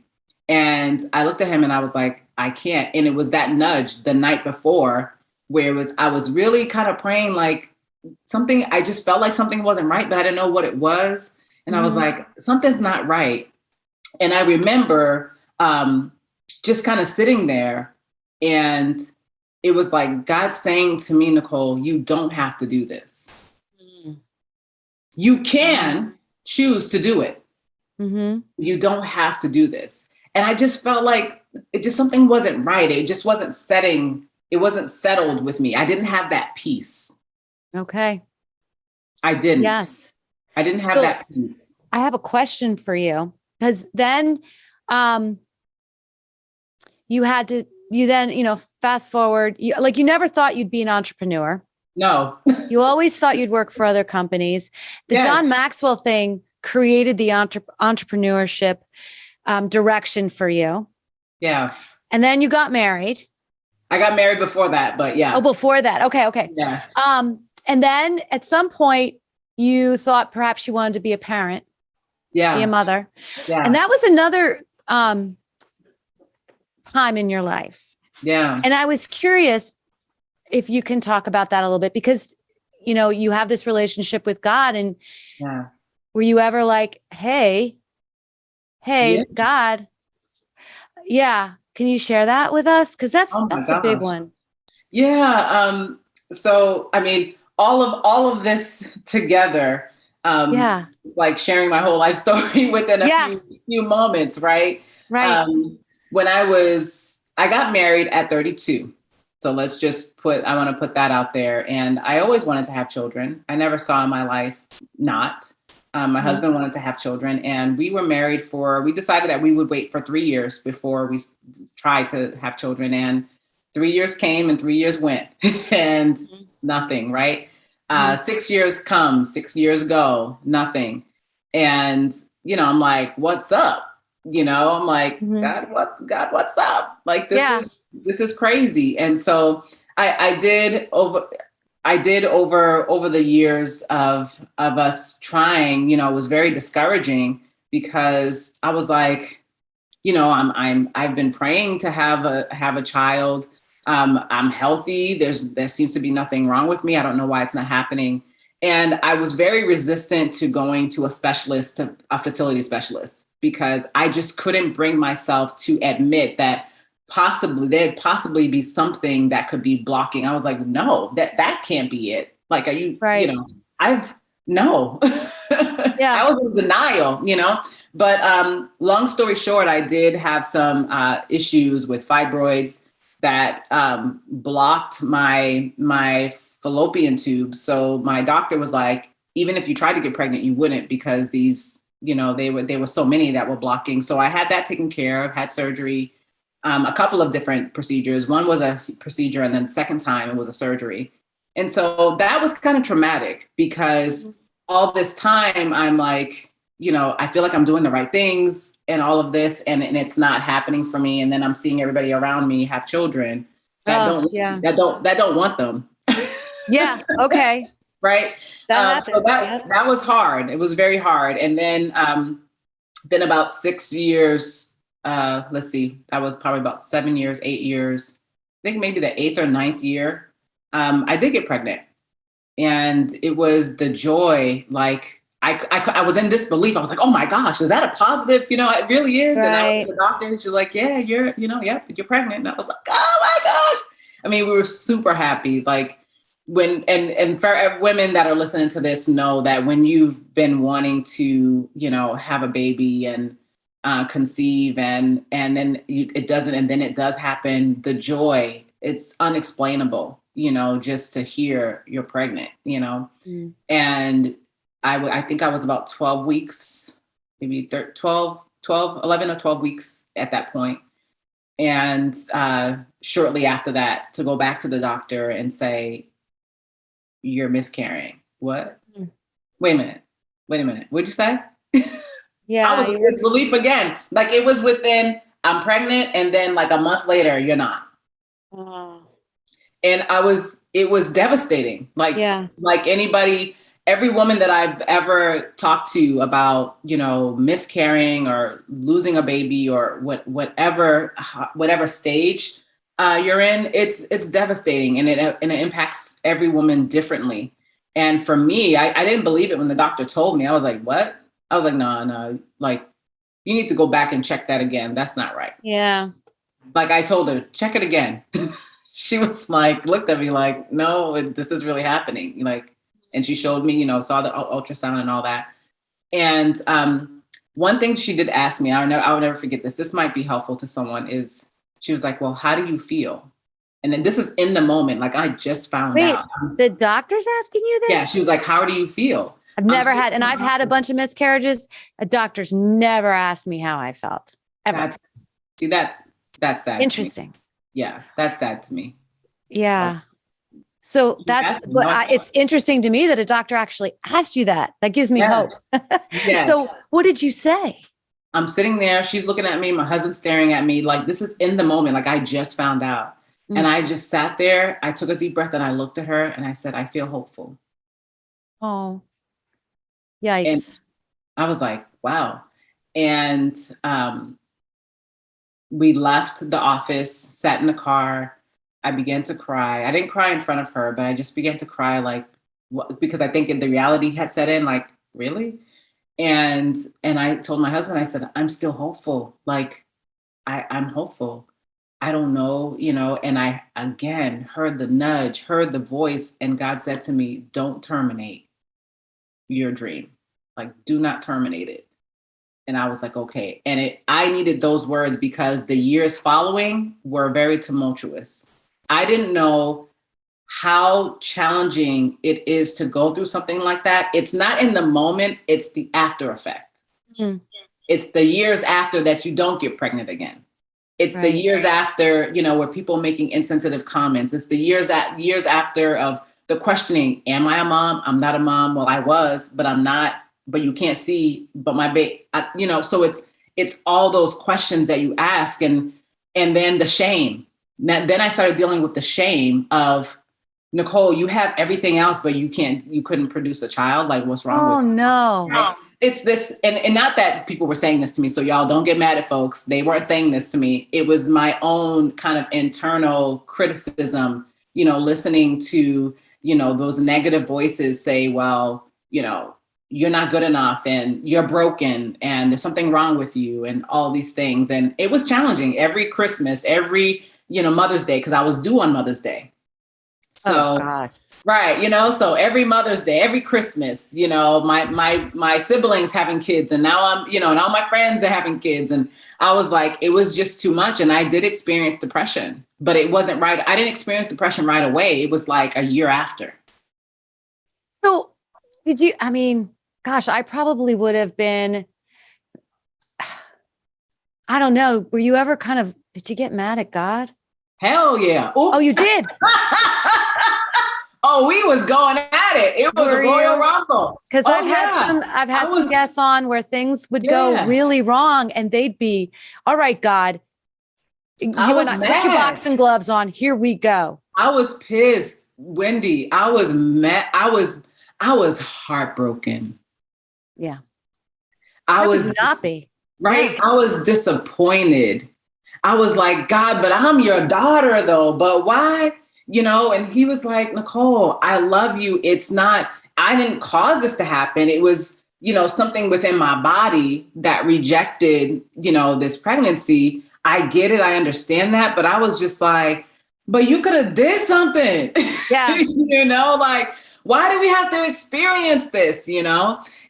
And I looked at him and I was like, I can't. And it was that nudge the night before where I was really kind of praying like I just felt like something wasn't right, but I didn't know what it was. And I was like, something's not right. And I remember just kind of sitting there and it was like God saying to me, Nicole, you don't have to do this. You can choose to do it. You don't have to do this. And I just felt like something wasn't right. It just wasn't settled with me. I didn't have that peace. Okay. I didn't. Yes. I didn't have that peace. I have a question for you because then you then, fast forward, you never thought you'd be an entrepreneur. No. You always thought you'd work for other companies. The John Maxwell thing created the entrepreneurship direction for you. Yeah. And then you got married. I got married before that, but yeah. Oh, before that. Okay. Yeah. And then at some point you thought perhaps you wanted to be a parent. Yeah. Be a mother. Yeah. And that was another time in your life. Yeah. And I was curious if you can talk about that a little bit because, you have this relationship with God and were you ever like, hey, God. Yeah. Can you share that with us? Cause that's a big one. Yeah. So, I mean, all of this together, like sharing my whole life story within a few moments. Right. Right. When I got married at 32. So let's just I want to put that out there. And I always wanted to have children. I never saw in my life not. My husband wanted to have children and we were married we decided that we would wait for 3 years before we tried to have children. And 3 years came and 3 years went and nothing, right? 6 years come, 6 years go, nothing. And, I'm like, what's up? I'm like, God, what's up? Like, this is crazy. And so I did over the years of us trying, it was very discouraging because I was like, I've been praying to have a child. I'm healthy. There seems to be nothing wrong with me. I don't know why it's not happening. And I was very resistant to going to a fertility specialist, because I just couldn't bring myself to admit that there'd possibly be something that could be blocking. I was like, no, that can't be it. Like, are you, right. No. I was in denial, But long story short, I did have some issues with fibroids that blocked my fallopian tube. So my doctor was like, even if you tried to get pregnant, you wouldn't, because these, there were so many that were blocking. So I had that taken care of, had surgery, a couple of different procedures. One was a procedure, and then the second time it was a surgery. And so that was kind of traumatic, because all this time I'm like, I feel like I'm doing the right things and all of this, and it's not happening for me. And then I'm seeing everybody around me have children that don't want them. Yeah. Okay. Right. So that was hard. It was very hard. And then about 6 years, let's see, that was probably about 7 years, 8 years. I think maybe the 8th or 9th year, I did get pregnant, and it was the joy. Like I was in disbelief. I was like, oh my gosh, is that a positive? It really is. Right. And I went to the doctor, and she's like, yeah, you're pregnant. And I was like, oh my gosh. I mean, we were super happy. Like, and for women that are listening to this, know that when you've been wanting to, have a baby and conceive, and then it doesn't, and then it does happen, the joy, it's unexplainable, just to hear you're pregnant, and I think I was about 12 weeks, maybe 11 or 12 weeks at that point. And shortly after that, to go back to the doctor and say, you're miscarrying. What? Wait a minute. What'd you say? Yeah. I was in disbelief again. Like, it was within, I'm pregnant, and then like a month later, you're not. Oh. And it was devastating. Like anybody, every woman that I've ever talked to about, miscarrying or losing a baby or whatever stage you're in, it's devastating, and it impacts every woman differently. And for me, I didn't believe it when the doctor told me. I was like, what? I was like, no, like, you need to go back and check that again. That's not right. Yeah. Like, I told her, check it again. She was like, looked at me like, no, this is really happening. Like, and she showed me, saw the ultrasound and all that. And one thing she did ask me, I will never forget this. This might be helpful to someone, is she was like, well, how do you feel? And then this is in the moment. Like, I just found out. The doctor's asking you this? Yeah. She was like, how do you feel? I've never had, and I've had a bunch of miscarriages. A doctor's never asked me how I felt, ever. That's sad. Interesting. Yeah. That's sad to me. Yeah. So it's interesting to me that a doctor actually asked you that. That gives me hope. Yeah. So what did you say? I'm sitting there. She's looking at me. My husband's staring at me. Like, this is in the moment. Like, I just found out. Mm-hmm. And I just sat there. I took a deep breath, and I looked at her, and I said, I feel hopeful. Oh, yikes. And I was like, wow. And we left the office, sat in the car. I began to cry. I didn't cry in front of her, but I just began to cry, like, because I think the reality had set in, like, really? And I told my husband, I said, I'm still hopeful. Like, I'm hopeful. I don't know, and I, again, heard the nudge, heard the voice, and God said to me, don't terminate your dream. Like, do not terminate it. And I was like, okay. And I needed those words, because the years following were very tumultuous. I didn't know how challenging it is to go through something like that. It's not in the moment, it's the after effect. Mm. It's the years after that you don't get pregnant again. It's the years after, where people making insensitive comments. It's the years after of the questioning, am I a mom? I'm not a mom. Well, I was, but I'm not, but you can't see, but my baby, so it's all those questions that you ask, and then the shame. Then I started dealing with the shame of, Nicole, you have everything else, but you couldn't produce a child. Like, what's wrong with you? Oh, no. Right? It's this, and not that people were saying this to me. So y'all don't get mad at folks. They weren't saying this to me. It was my own kind of internal criticism, listening to, those negative voices say, well, you're not good enough, and you're broken, and there's something wrong with you, and all these things. And it was challenging every Christmas, every, Mother's Day, because I was due on Mother's Day. So, God. right, so every Mother's Day, every Christmas, my siblings having kids, and now and all my friends are having kids, and I was like, it was just too much, and I did experience depression, but it wasn't right. I didn't experience depression right away. It was like a year after. So did you, gosh, I probably would have been, I don't know. Were you ever did you get mad at God? Hell yeah. Oops. Oh, you did? Oh, we was going at it. It was a Royal Rumble. Because I've had some guests on where things would go really wrong, and they'd be, all right, God, you and I put your boxing gloves on. Here we go. I was pissed, Wendy. I was mad. I was heartbroken. Yeah. I was not be. Right. Yeah. I was disappointed. I was like, God, but I'm your daughter though. But why? And he was like, Nicole, I love you. I didn't cause this to happen. It was, something within my body that rejected, this pregnancy. I get it. I understand that. But I was just like, but you could have did something. Yeah. Like, why do we have to experience this,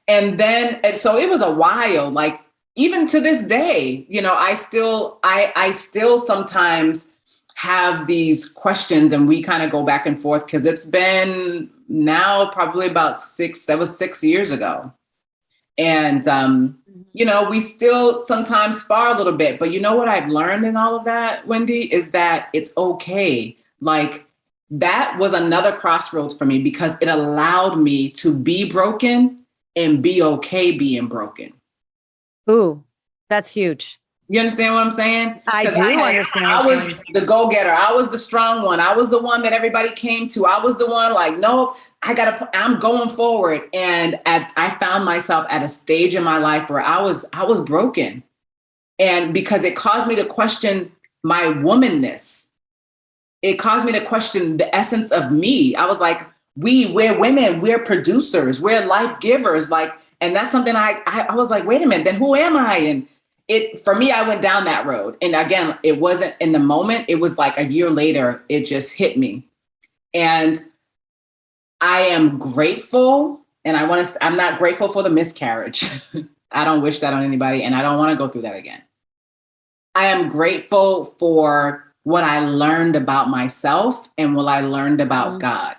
And then, so it was a while, like, even to this day, I still sometimes have these questions, and we kind of go back and forth, because it's been now probably about 6 years ago. And, we still sometimes spar a little bit, but what I've learned in all of that, Wendy, is that it's okay. Like, that was another crossroads for me, because it allowed me to be broken and be okay being broken. Ooh, that's huge. You understand what I'm saying? I do understand. I was the go-getter. I was the strong one. I was the one that everybody came to. I was the one like, nope, I'm going forward. And I found myself at a stage in my life where I was broken. And because it caused me to question my womanness, it caused me to question the essence of me. I was like, we're women, we're producers, we're life givers. Like, and that's something I was like, wait a minute, then who am I? And for me, I went down that road. And again, it wasn't in the moment. It was like a year later, it just hit me. And I am grateful. And I'm not grateful for the miscarriage. I don't wish that on anybody. And I don't want to go through that again. I am grateful for what I learned about myself and what I learned about God.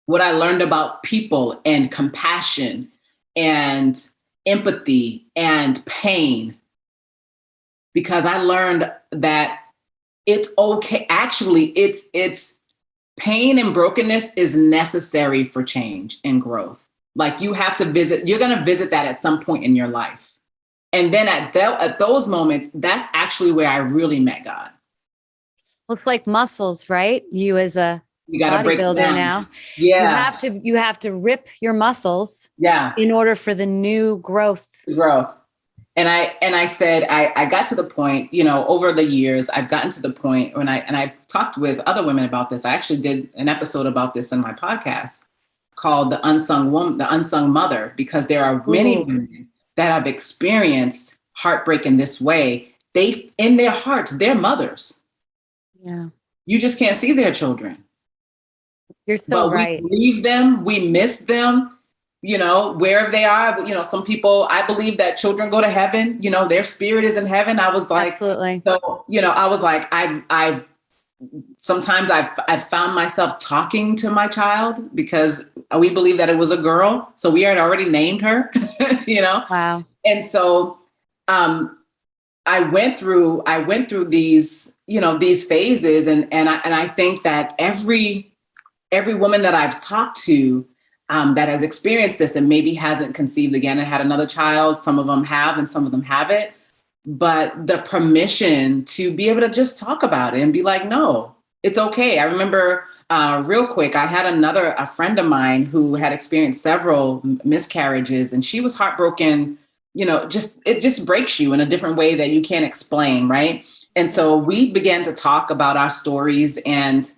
What I learned about people and compassion and empathy and pain, because I learned that it's okay. Actually, it's pain and brokenness is necessary for change and growth. Like, you're going to visit that at some point in your life. And then at those moments, that's actually where I really met God. Looks like muscles, right? You as a bodybuilder now. Yeah. You have to rip your muscles. Yeah. In order for the new growth. And I said, I got to the point, over the years, I've gotten to the point when I've talked with other women about this. I actually did an episode about this in my podcast called The Unsung Woman, The Unsung Mother, because there are many women that have experienced heartbreak in this way. In their hearts, they're mothers. Yeah. You just can't see their children. You're so right. We grieve them, we miss them, wherever they are. Some people, I believe that children go to heaven, their spirit is in heaven. I was like, absolutely. So, I was like, sometimes I've found myself talking to my child, because we believe that it was a girl. So we had already named her, Wow. And so, I went through these, these phases, and I think that every woman that I've talked to that has experienced this and maybe hasn't conceived again and had another child, some of them have and some of them haven't, but the permission to be able to just talk about it and be like, no, it's okay. I remember real quick, I had a friend of mine who had experienced several miscarriages, and she was heartbroken. It just breaks you in a different way that you can't explain, right? And so we began to talk about our stories, and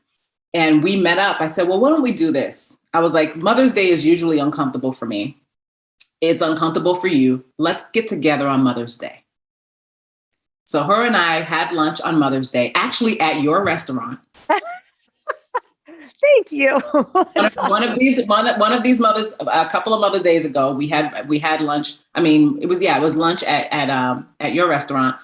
we met up. I said, well, why don't we do this? I was like, Mother's Day is usually uncomfortable for me. It's uncomfortable for you. Let's get together on Mother's Day. So her and I had lunch on Mother's Day, actually at your restaurant. Thank you. One of these mothers, a couple of Mother's Days ago, we had lunch. I mean, it was lunch at your restaurant,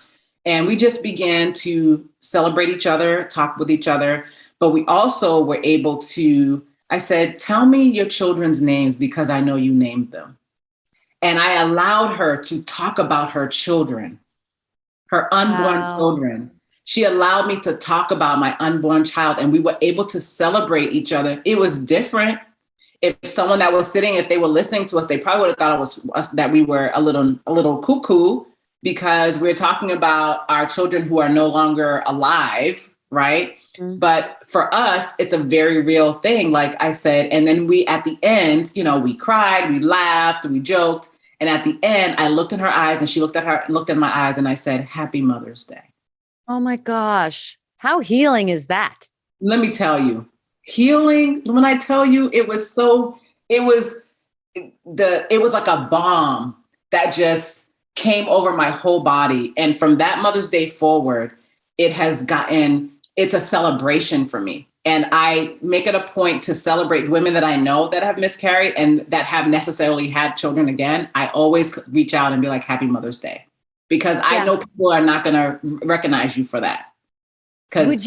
and we just began to celebrate each other, talk with each other. But we also were able to. I said, "Tell me your children's names because I know you named them," and I allowed her to talk about her children, her unborn children. She allowed me to talk about my unborn child, and we were able to celebrate each other. It was different. If someone that was sitting, if they were listening to us, they probably would have thought it was us, that we were a little cuckoo, because we're talking about our children who are no longer alive, right? Mm-hmm. But for us, it's a very real thing, like I said. And then we, at the end, we cried, we laughed, we joked. And at the end, I looked in her eyes and she looked in my eyes, and I said, "Happy Mother's Day." Oh my gosh. How healing is that? Let me tell you, healing, when I tell you, it was like a bomb that just came over my whole body. And from that Mother's Day forward, it's a celebration for me. And I make it a point to celebrate women that I know that have miscarried and that have necessarily had children again. I always reach out and be like, "Happy Mother's Day." Because I know people are not going to recognize you for that. Would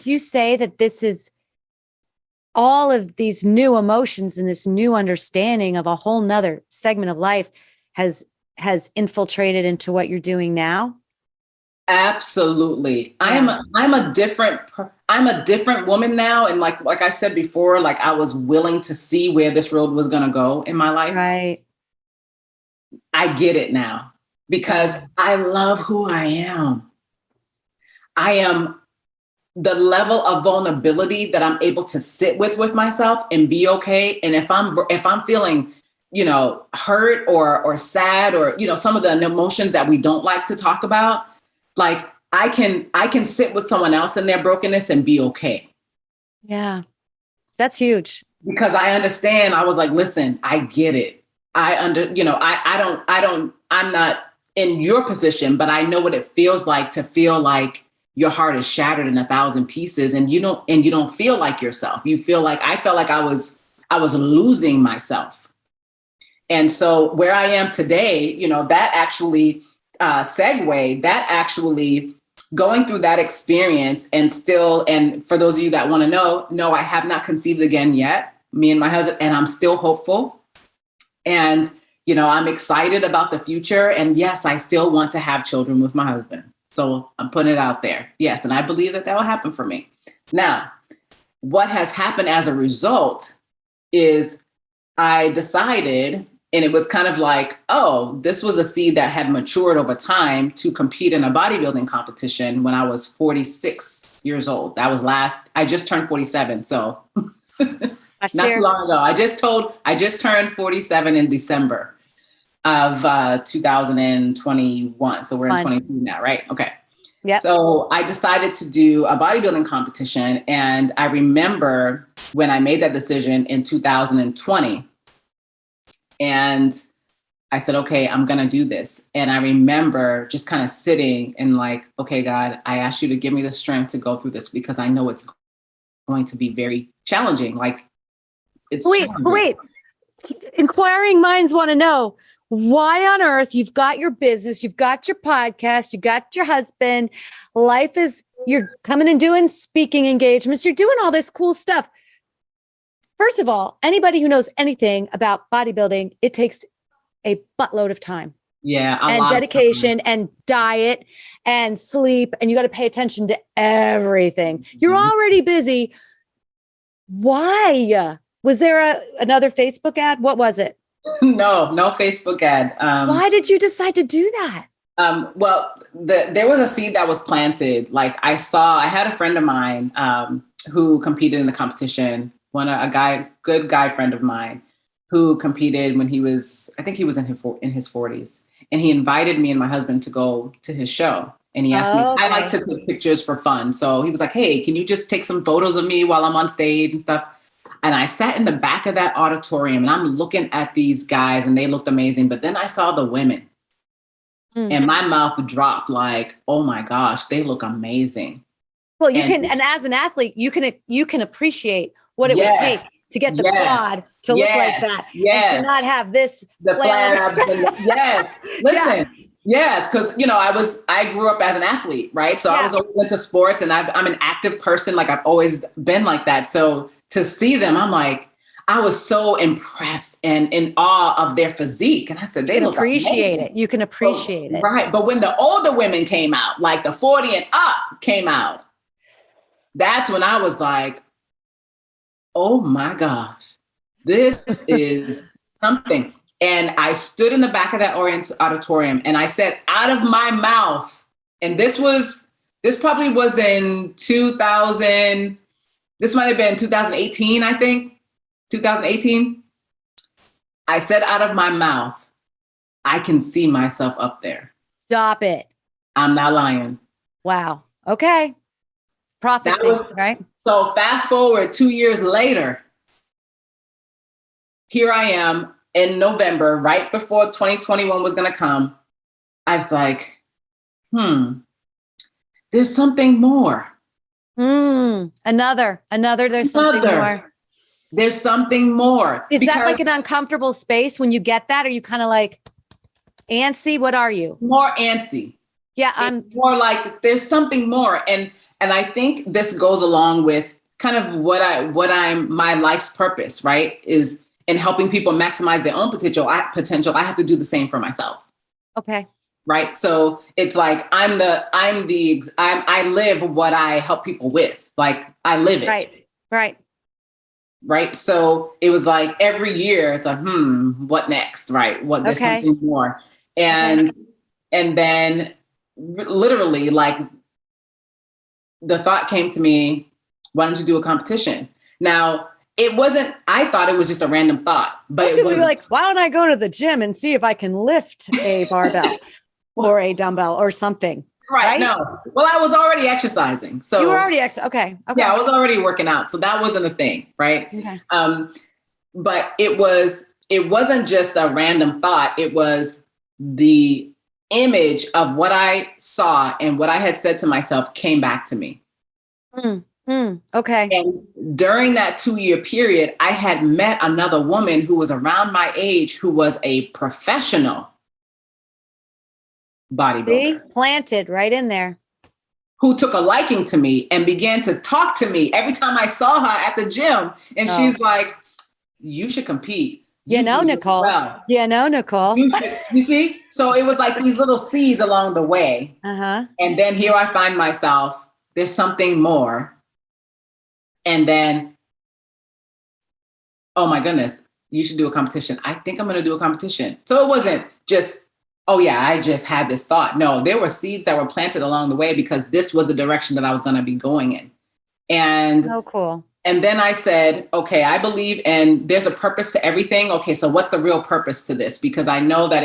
you say that this is all of these new emotions and this new understanding of a whole nother segment of life has infiltrated into what you're doing now? Absolutely. Yeah. I'm a different woman now. And like I said before, like I was willing to see where this road was going to go in my life. Right. I get it now. Because I love who I am. I am the level of vulnerability that I'm able to sit with myself and be okay. And if I'm feeling, hurt or sad or, some of the emotions that we don't like to talk about, like I can sit with someone else in their brokenness and be okay. Yeah, that's huge. Because I understand. I was like, listen, I get it. I'm not in your position, but I know what it feels like to feel like your heart is shattered in 1,000 pieces and you don't feel like yourself. You feel like I felt like I was losing myself. And so where I am today, that actually going through that experience and for those of you that want to know, no, I have not conceived again yet, me and my husband, and I'm still hopeful. And I'm excited about the future. And yes, I still want to have children with my husband. So I'm putting it out there. Yes. And I believe that will happen for me. Now, what has happened as a result is I decided, and it was kind of like, oh, this was a seed that had matured over time to compete in a bodybuilding competition when I was 46 years old. I just turned 47. So not too long ago. I just turned 47 in December of 2021. So we're in 22 now, right? Okay. Yeah. So I decided to do a bodybuilding competition. And I remember when I made that decision in 2020, and I said, okay, I'm going to do this. And I remember just kind of sitting and like, okay, God, I asked you to give me the strength to go through this because I know it's going to be very challenging. Like Wait. Inquiring minds want to know, why on earth you've got your business, you've got your podcast, you got your husband, you're coming and doing speaking engagements, you're doing all this cool stuff. First of all, anybody who knows anything about bodybuilding, it takes a buttload of time. Yeah. And dedication and diet and sleep. And you got to pay attention to everything. You're already busy. Why? Was there another Facebook ad? What was it? No Facebook ad. Why did you decide to do that? Well, there was a seed that was planted. Like I had a friend of mine who competed in the competition. Good guy friend of mine who competed when he was in his 40s. And he invited me and my husband to go to his show. And he asked me, I like to take pictures for fun. So he was like, hey, can you just take some photos of me while I'm on stage and stuff? And I sat in the back of that auditorium and I'm looking at these guys and they looked amazing. But then I saw the women and my mouth dropped like, oh my gosh, they look amazing. Well, you can, and as an athlete, you can appreciate what it would take to get the quad to look like that, and to not have this the flabs. Yes, listen. Yeah. Yes, because I grew up as an athlete, right? So I was always into sports, and I'm an active person. Like I've always been like that. So to see them, I'm like, I was so impressed and in awe of their physique. And I said, they look appreciate amazing. it. You can appreciate it. Right. But when the older women came out, like the 40 and up came out, that's when I was like, oh my gosh, this is something. And I stood in the back of that auditorium and I said out of my mouth, and this probably was in 2000, this might've been 2018, I think, 2018. I said out of my mouth, I can see myself up there. Stop it. I'm not lying. Wow. Okay. Prophecy, right? So fast forward 2 years later, here I am in November, right before 2021 was going to come. I was like, there's something more. Another, there's something more. There's something more. Is that like an uncomfortable space when you get that? Are you kind of like antsy? What are you? More antsy. Yeah. I'm more like there's something more. And I think this goes along with kind of my life's purpose, right? Is in helping people maximize their own potential. I have to do the same for myself. Okay. Right. So it's like I live what I help people with. Like I live it. Right. So it was like every year it's like, what next? Right. There's something more. And then literally like the thought came to me, why don't you do a competition? Now I thought it was just a random thought, but it was like, why don't I go to the gym and see if I can lift a barbell or a dumbbell or something? Right. No. Well, I was already exercising. So you were already okay. Yeah, I was already working out. So that wasn't a thing. Right. Okay. But it wasn't just a random thought. It was the image of what I saw and what I had said to myself came back to me. Okay. And during that 2-year period, I had met another woman who was around my age, who was a professional bodybuilder. See? Planted right in there. Who took a liking to me and began to talk to me every time I saw her at the gym. And she's like, you should compete. Nicole. Well. Nicole. You see? So it was like these little seeds along the way. Uh-huh. And then here I find myself, there's something more. And then, oh my goodness, you should do a competition. I think I'm going to do a competition. So it wasn't just, oh yeah, I just had this thought. No, there were seeds that were planted along the way because this was the direction that I was going to be going in. And oh, cool. And then I said, okay, I believe and there's a purpose to everything. Okay, so what's the real purpose to this? Because I know that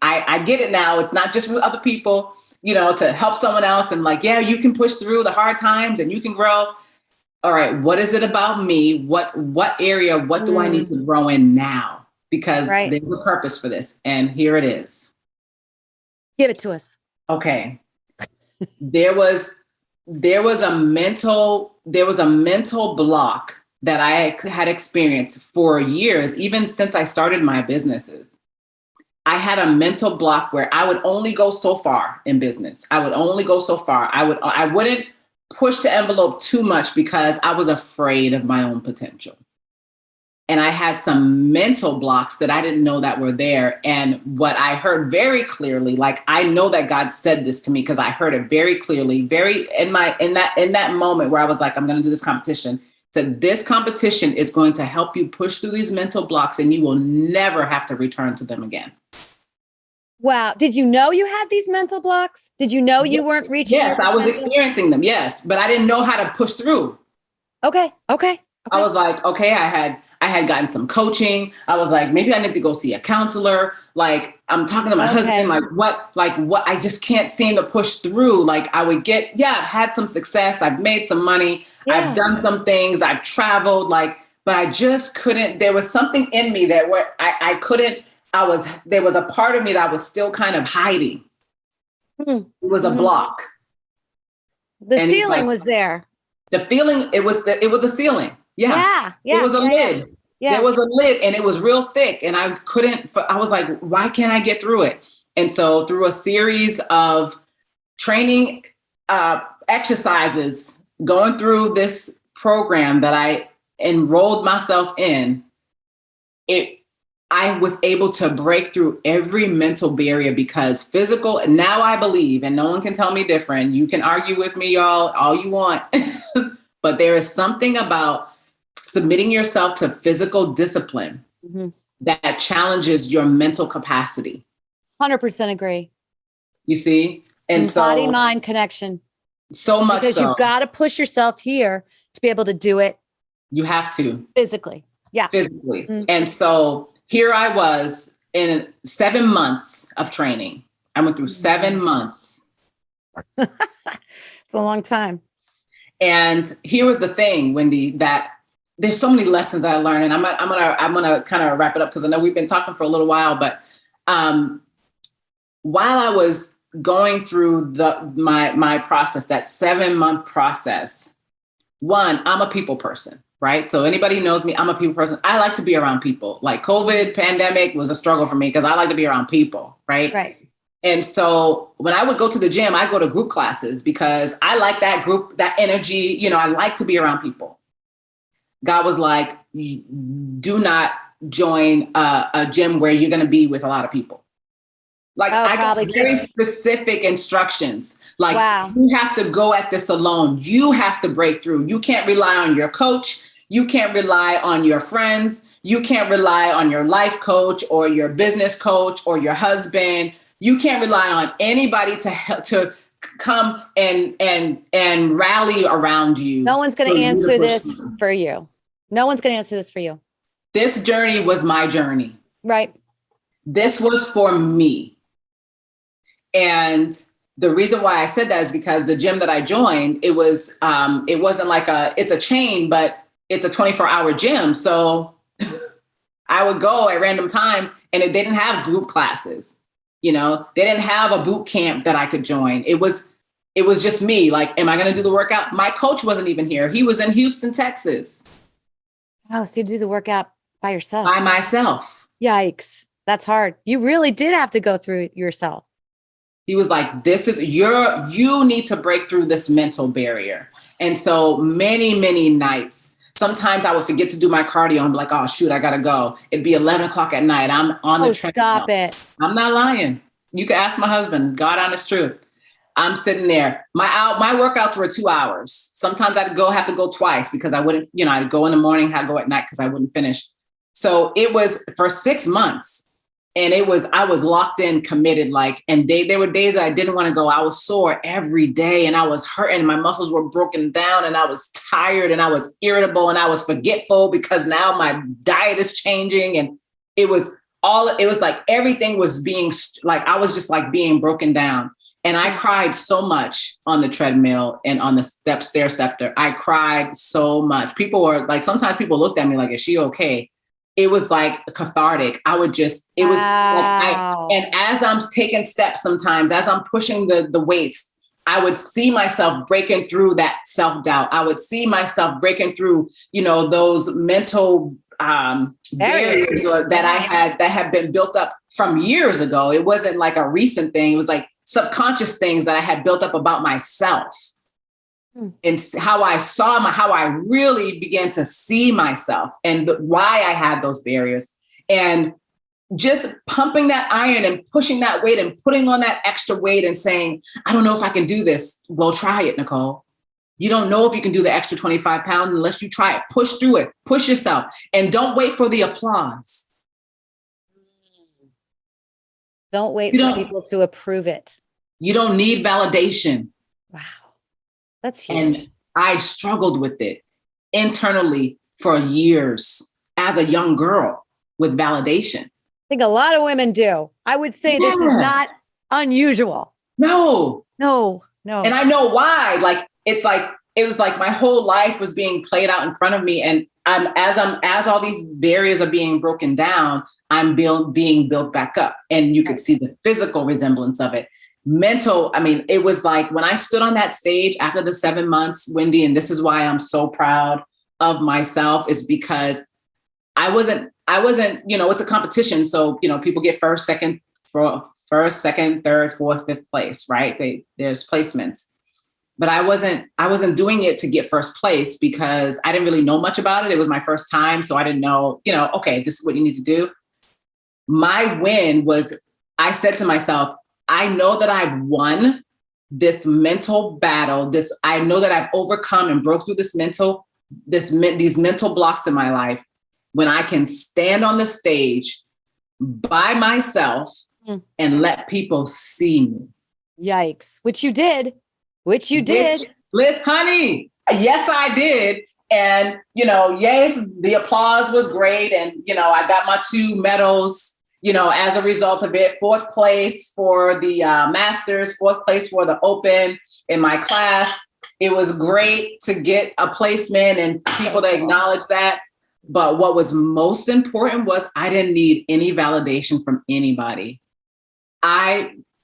I get it now. It's not just for other people, to help someone else and like, yeah, you can push through the hard times and you can grow. All right, what is it about me? What area, what do I need to grow in now? Because there's a purpose for this. And here it is. Give it to us. Okay. There was a mental block that I had experienced for years, even since I started my businesses. I had a mental block where I would only go so far in business. I would only go so far. I wouldn't push the envelope too much because I was afraid of my own potential. And I had some mental blocks that I didn't know that were there. And what I heard very clearly, like I know that God said this to me because I heard it very clearly, very in that moment where I was like, I'm going to do this competition. So this competition is going to help you push through these mental blocks and you will never have to return to them again. Wow. Did you know you had these mental blocks? Did you know you weren't reaching? Yes, I was experiencing them. Yes. But I didn't know how to push through. Okay. I was like, okay, I had gotten some coaching. I was like, maybe I need to go see a counselor. Like I'm talking to my husband, like what, I just can't seem to push through. Like I would I've had some success. I've made some money. Yeah. I've done some things. I've traveled, but I just couldn't, there was something in me that where I couldn't, there was a part of me that was still kind of hiding. Mm-hmm. It was a block. The And he's feeling like, was there. the feeling, it was a ceiling. Yeah. Yeah. It was a lid. Yeah. There was a lid and it was real thick. And I was like, why can't I get through it? And so through a series of training exercises, going through this program that I enrolled myself in, I was able to break through every mental barrier because physical, and now I believe, and no one can tell me different. You can argue with me, y'all, all you want. But there is something about submitting yourself to physical discipline that challenges your mental capacity. 100% agree. You see? And so body-mind connection. So much because so. You've got to push yourself here to be able to do it. You have to. Physically. Yeah. Physically. And so here I was in 7 months of training. I went through 7 months. It's a long time. And here was the thing, Wendy, that there's so many lessons that I learned, and I'm gonna kind of wrap it up because I know we've been talking for a little while. But while I was going through my process, that 7-month process, one, I'm a people person, right? So anybody who knows me, I'm a people person. I like to be around people. Like COVID pandemic was a struggle for me because I like to be around people, right? Right. And so when I would go to the gym, I go to group classes because I like that group, that energy. You know, I like to be around people. God was like, do not join a gym where you're going to be with a lot of people. Like I got very specific instructions. Like you have to go at this alone. You have to break through. You can't rely on your coach. You can't rely on your friends. You can't rely on your life coach or your business coach or your husband. You can't rely on anybody to help, to come and rally around you. No one's going to answer this for you. No one's going to answer this for you. This journey was my journey. Right. This was for me. And the reason why I said that is because the gym that I joined, it wasn't like it's a chain, but it's a 24-hour gym. So I would go at random times and they didn't have group classes. You know, they didn't have a boot camp that I could join. It was just me. Like, am I going to do the workout? My coach wasn't even here. He was in Houston, Texas. Oh, so you do the workout by yourself? By myself. Yikes. That's hard. You really did have to go through it yourself. He was like, you need to break through this mental barrier. And so many, many nights, sometimes I would forget to do my cardio and be like, oh, shoot, I got to go. It'd be 11 o'clock at night. I'm on the treadmill. Stop it. I'm not lying. You can ask my husband, God honest truth. I'm sitting there. My workouts were 2 hours. Sometimes I'd have to go twice because I wouldn't, I'd go in the morning, I'd go at night because I wouldn't finish. So it was for 6 months. And I was locked in, committed, and there were days that I didn't want to go. I was sore every day and I was hurting. My muscles were broken down and I was tired and I was irritable and I was forgetful because now my diet is changing. And it was like everything was being I was just like being broken down. And I cried so much on the treadmill and on the stair stepper. I cried so much. People were like, sometimes people looked at me like, is she okay? It was like cathartic. And as I'm taking steps sometimes, as I'm pushing the weights, I would see myself breaking through that self-doubt. I would see myself breaking through, those mental barriers that had been built up from years ago. It wasn't like a recent thing. It was like subconscious things that I had built up about myself. And how I really began to see myself and why I had those barriers, and just pumping that iron and pushing that weight and putting on that extra weight and saying, I don't know if I can do this. Well, try it, Nicole. You don't know if you can do the extra 25 pounds unless you try it. Push through it, push yourself, and don't wait for the applause. Don't wait for people to approve it. You don't need validation. Wow. That's huge. And I struggled with it internally for years as a young girl with validation. I think a lot of women do. I would say this is not unusual. No. And I know why. It was like my whole life was being played out in front of me. And as all these barriers are being broken down, I'm being built back up. And you could see the physical resemblance of it. mental. I mean, it was like when I stood on that stage after the 7 months, Wendy, and this is why I'm so proud of myself, is because I wasn't, it's a competition. So, people get first, second, third, fourth, fifth place, right? There's placements. But I wasn't doing it to get first place because I didn't really know much about it. It was my first time. So I didn't know, okay, this is what you need to do. My win was, I said to myself, I know that I've won this mental battle. I know that I've overcome and broke through these mental blocks in my life when I can stand on the stage by myself and let people see me. Yikes. Which you did. Liz, honey. Yes, I did. And, yes, the applause was great. And, I got my 2 medals, as a result of it. 4th place for the Masters, 4th place for the Open in my class. It was great to get a placement and people to acknowledge that. But what was most important was I didn't need any validation from anybody.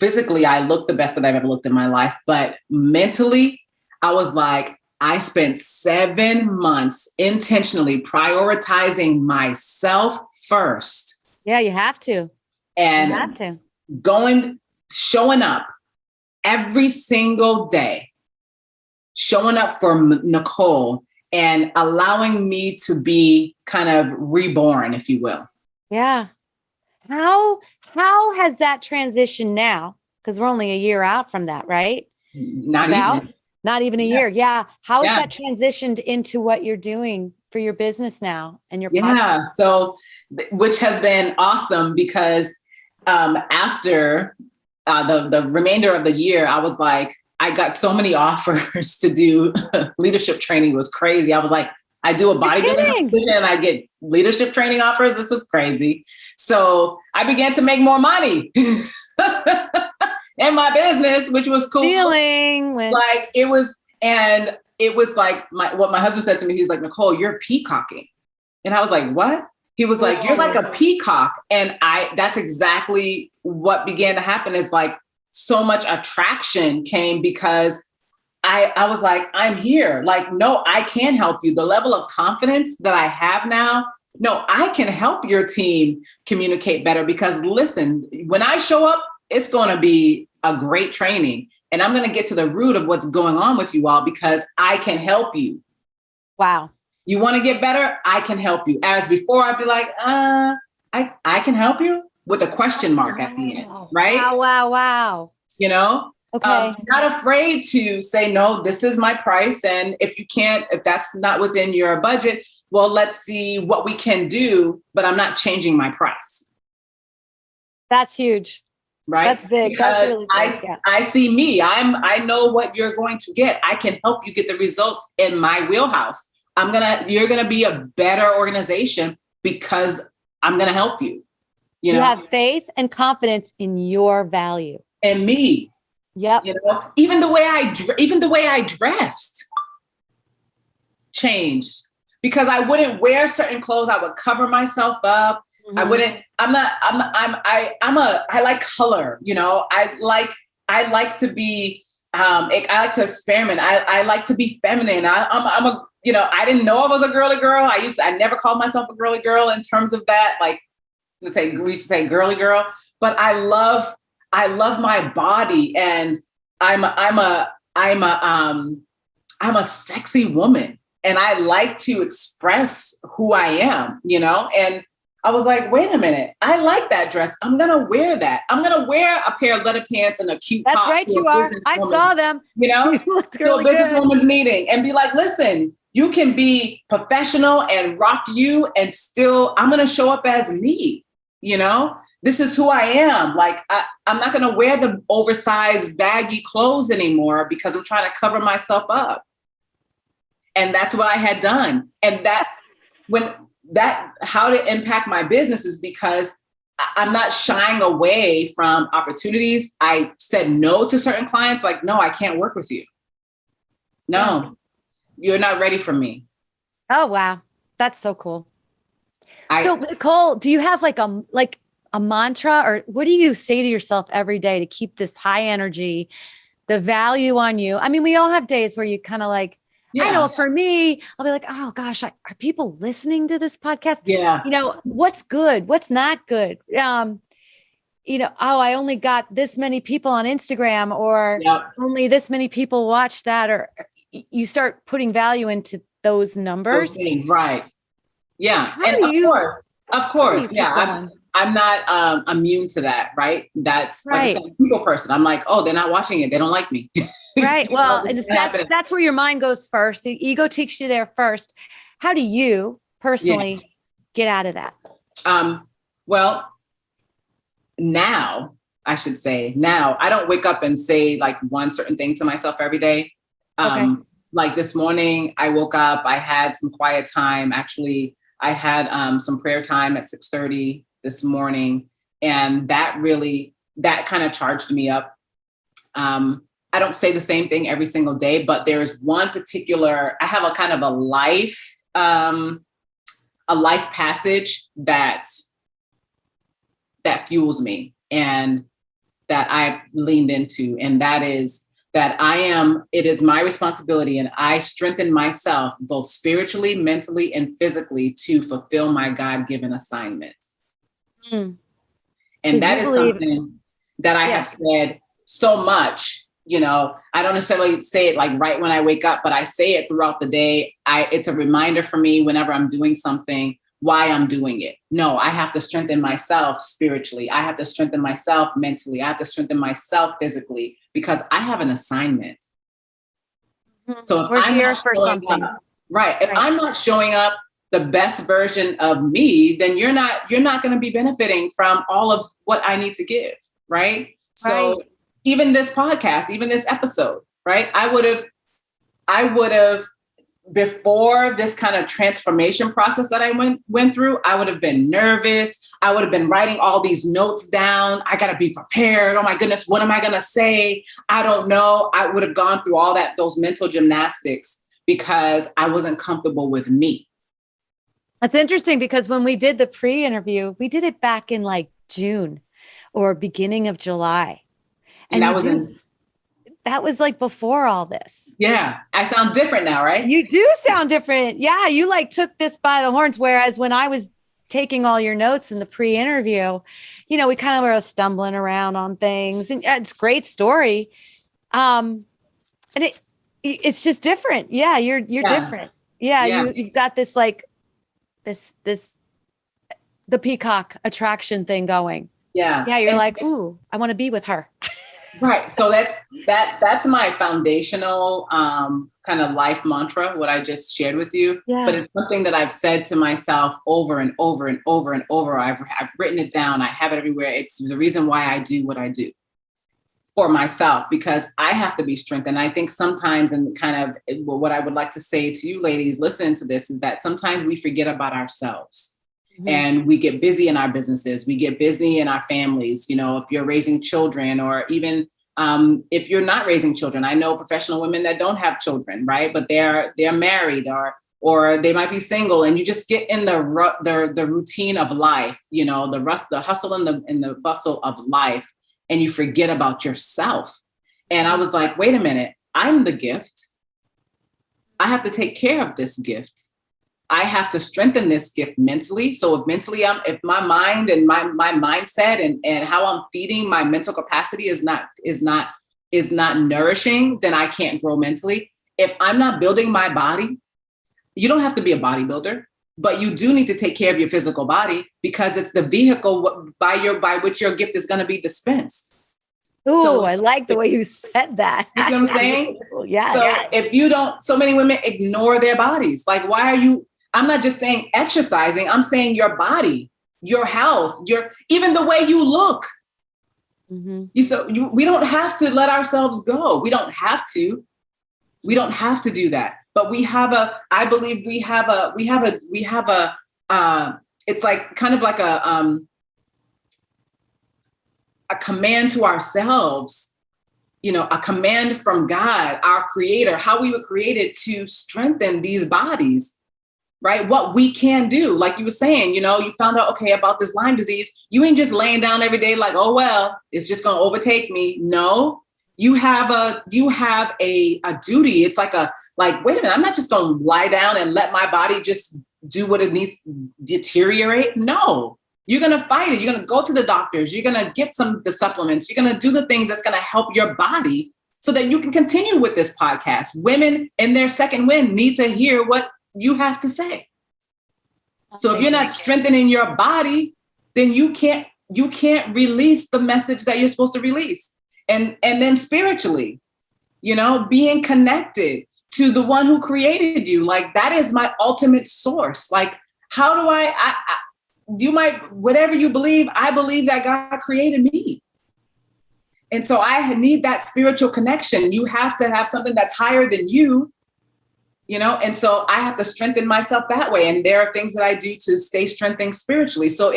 Physically, I looked the best that I've ever looked in my life. But mentally, I was like, I spent 7 months intentionally prioritizing myself first. Yeah, you have to. And showing up every single day, showing up for Nicole and allowing me to be kind of reborn, if you will. Yeah. How has that transitioned now? Because we're only a year out from that, right? Not even a year. Yeah. How has that transitioned into what you're doing for your business now and your podcast? Yeah. So, which has been awesome because after the remainder of the year, I was like, I got so many offers to do leadership training. It was crazy. I was like, I do a bodybuilding competition and I get leadership training offers. This is crazy. So I began to make more money in my business, which was cool. It was like what my husband said to me. He's like, Nicole, you're peacocking. And I was like, what? He was like, you're like a peacock. And that's exactly what began to happen, is like so much attraction came because I was like, I'm here. Like, no, I can help you. The level of confidence that I have now, no, I can help your team communicate better because listen, when I show up, it's going to be a great training and I'm going to get to the root of what's going on with you all because I can help you. Wow. You want to get better? I can help you. As before, I'd be like, I can help you with a question mark at the end, right? Wow. Okay. Not afraid to say, no, this is my price. And if that's not within your budget, well, let's see what we can do, but I'm not changing my price. That's huge. Right. That's big. Because that's really big. I see me. I know what you're going to get. I can help you get the results in my wheelhouse. You're going to be a better organization because I'm going to help you. You have faith and confidence in your value. And me. Yep. Even the way I dressed changed because I wouldn't wear certain clothes. I would cover myself up. Mm-hmm. I like color, I like to be, I like to experiment. I like to be feminine. I didn't know I was a girly girl. I never called myself a girly girl in terms of that. Like, we used to say girly girl, but I love my body and I'm a sexy woman and I like to express who I am, and I was like, wait a minute. I like that dress. I'm going to wear that. I'm going to wear a pair of leather pants and a cute top. That's right. You are. I saw them. To a businesswoman meeting and be like, listen, you can be professional and rock you and still, I'm going to show up as me. This is who I am. Like, I'm not going to wear the oversized baggy clothes anymore because I'm trying to cover myself up. And that's what I had done. And how to impact my business is because I'm not shying away from opportunities. I said no to certain clients. Like, no, I can't work with you. No, you're not ready for me. Oh, wow. That's so cool. So Nicole, do you have a mantra, or what do you say to yourself every day to keep this high energy, the value on you? I mean, we all have days where you kind of like, I know for me, I'll be like, oh gosh, are people listening to this podcast? Yeah. You know, what's good? What's not good? You know, oh, I only got this many people on Instagram, or only this many people watch that, or you start putting value into those numbers. Those things, right. Yeah. How do you, of course. Yeah. I'm not immune to that. Right. That's like I said, I'm a people person. I'm like, oh, they're not watching it. They don't like me. Right. Well, that's where your mind goes first. The ego takes you there first. How do you personally get out of that? Well, now I should say I don't wake up and say like one certain thing to myself every day. Like this morning I woke up, I had some quiet time. Actually, I had some prayer time at 6:30 this morning. And that kind of charged me up. I don't say the same thing every single day, but there's one particular, I have a kind of a life passage that fuels me and that I've leaned into. And that is that it is my responsibility, and I strengthen myself both spiritually, mentally, and physically to fulfill my God-given assignment. And that is something that I have said so much. You know, I don't necessarily say it like right when I wake up, but I say it throughout the day. It's a reminder for me whenever I'm doing something, why I'm doing it. No, I have to strengthen myself spiritually. I have to strengthen myself mentally. I have to strengthen myself physically because I have an assignment. So if I'm here for something, if I'm not showing up the best version of me, then you're not going to be benefiting from all of what I need to give. Right. So even this podcast, even this episode, right. I would have, before this kind of transformation process that I went through, I would have been nervous. I would have been writing all these notes down. I got to be prepared. Oh my goodness, what am I going to say? I don't know. I would have gone through all those mental gymnastics because I wasn't comfortable with me. That's interesting because when we did the pre-interview, we did it back in like June or beginning of July. And that was like before all this. Yeah. I sound different now, right? You do sound different. Yeah. You like took this by the horns. Whereas when I was taking all your notes in the pre-interview, you know, we kind of were stumbling around on things, and it's a great story. And it's just different. Yeah. You're different. Yeah. You've got this, like the peacock attraction thing going. Yeah. Yeah. You're like, ooh, I want to be with her. Right. So that's my foundational kind of life mantra, what I just shared with you. Yeah. But it's something that I've said to myself over and over and over and over. I've written it down. I have it everywhere. It's the reason why I do what I do for myself, because I have to be strengthened. I think sometimes, and kind of what I would like to say to you ladies listening to this, is that sometimes we forget about ourselves. Mm-hmm. And we get busy in our businesses. We get busy in our families. You know, if you're raising children, or even if you're not raising children, I know professional women that don't have children, right? But they're married, or they might be single, and you just get in the routine of life. You know, the hustle and the bustle of life, and you forget about yourself. And I was like, wait a minute, I'm the gift. I have to take care of this gift. I have to strengthen this gift mentally. So if my mind and my mindset and how I'm feeding my mental capacity is not nourishing, then I can't grow mentally. If I'm not building my body, you don't have to be a bodybuilder, but you do need to take care of your physical body, because it's the vehicle by which your gift is going to be dispensed. Oh, so, I like the way you said that. You see what I'm saying? Yeah. So if you don't, so many women ignore their bodies. Like, why are you? I'm not just saying exercising. I'm saying your body, your health, even the way you look. Mm-hmm. We don't have to let ourselves go. We don't have to do that. But I believe we have a, it's like kind of like a command to ourselves, you know, a command from God, our creator, how we were created to strengthen these bodies. right? What we can do. Like you were saying, you found out, okay, about this Lyme disease. You ain't just laying down every day like, oh, well, it's just going to overtake me. No, you have a duty. It's like wait a minute, I'm not just going to lie down and let my body just do what it needs, deteriorate. No, you're going to fight it. You're going to go to the doctors. You're going to get the supplements. You're going to do the things that's going to help your body so that you can continue with this podcast. Women in their second wind need to hear what you have to say. So if you're not strengthening your body, then you can't release the message that you're supposed to release. And then spiritually, being connected to the one who created you, like that is my ultimate source. Like, how do whatever you believe, I believe that God created me. And so I need that spiritual connection. You have to have something that's higher than you, and so I have to strengthen myself that way. And there are things that I do to stay strengthened spiritually. So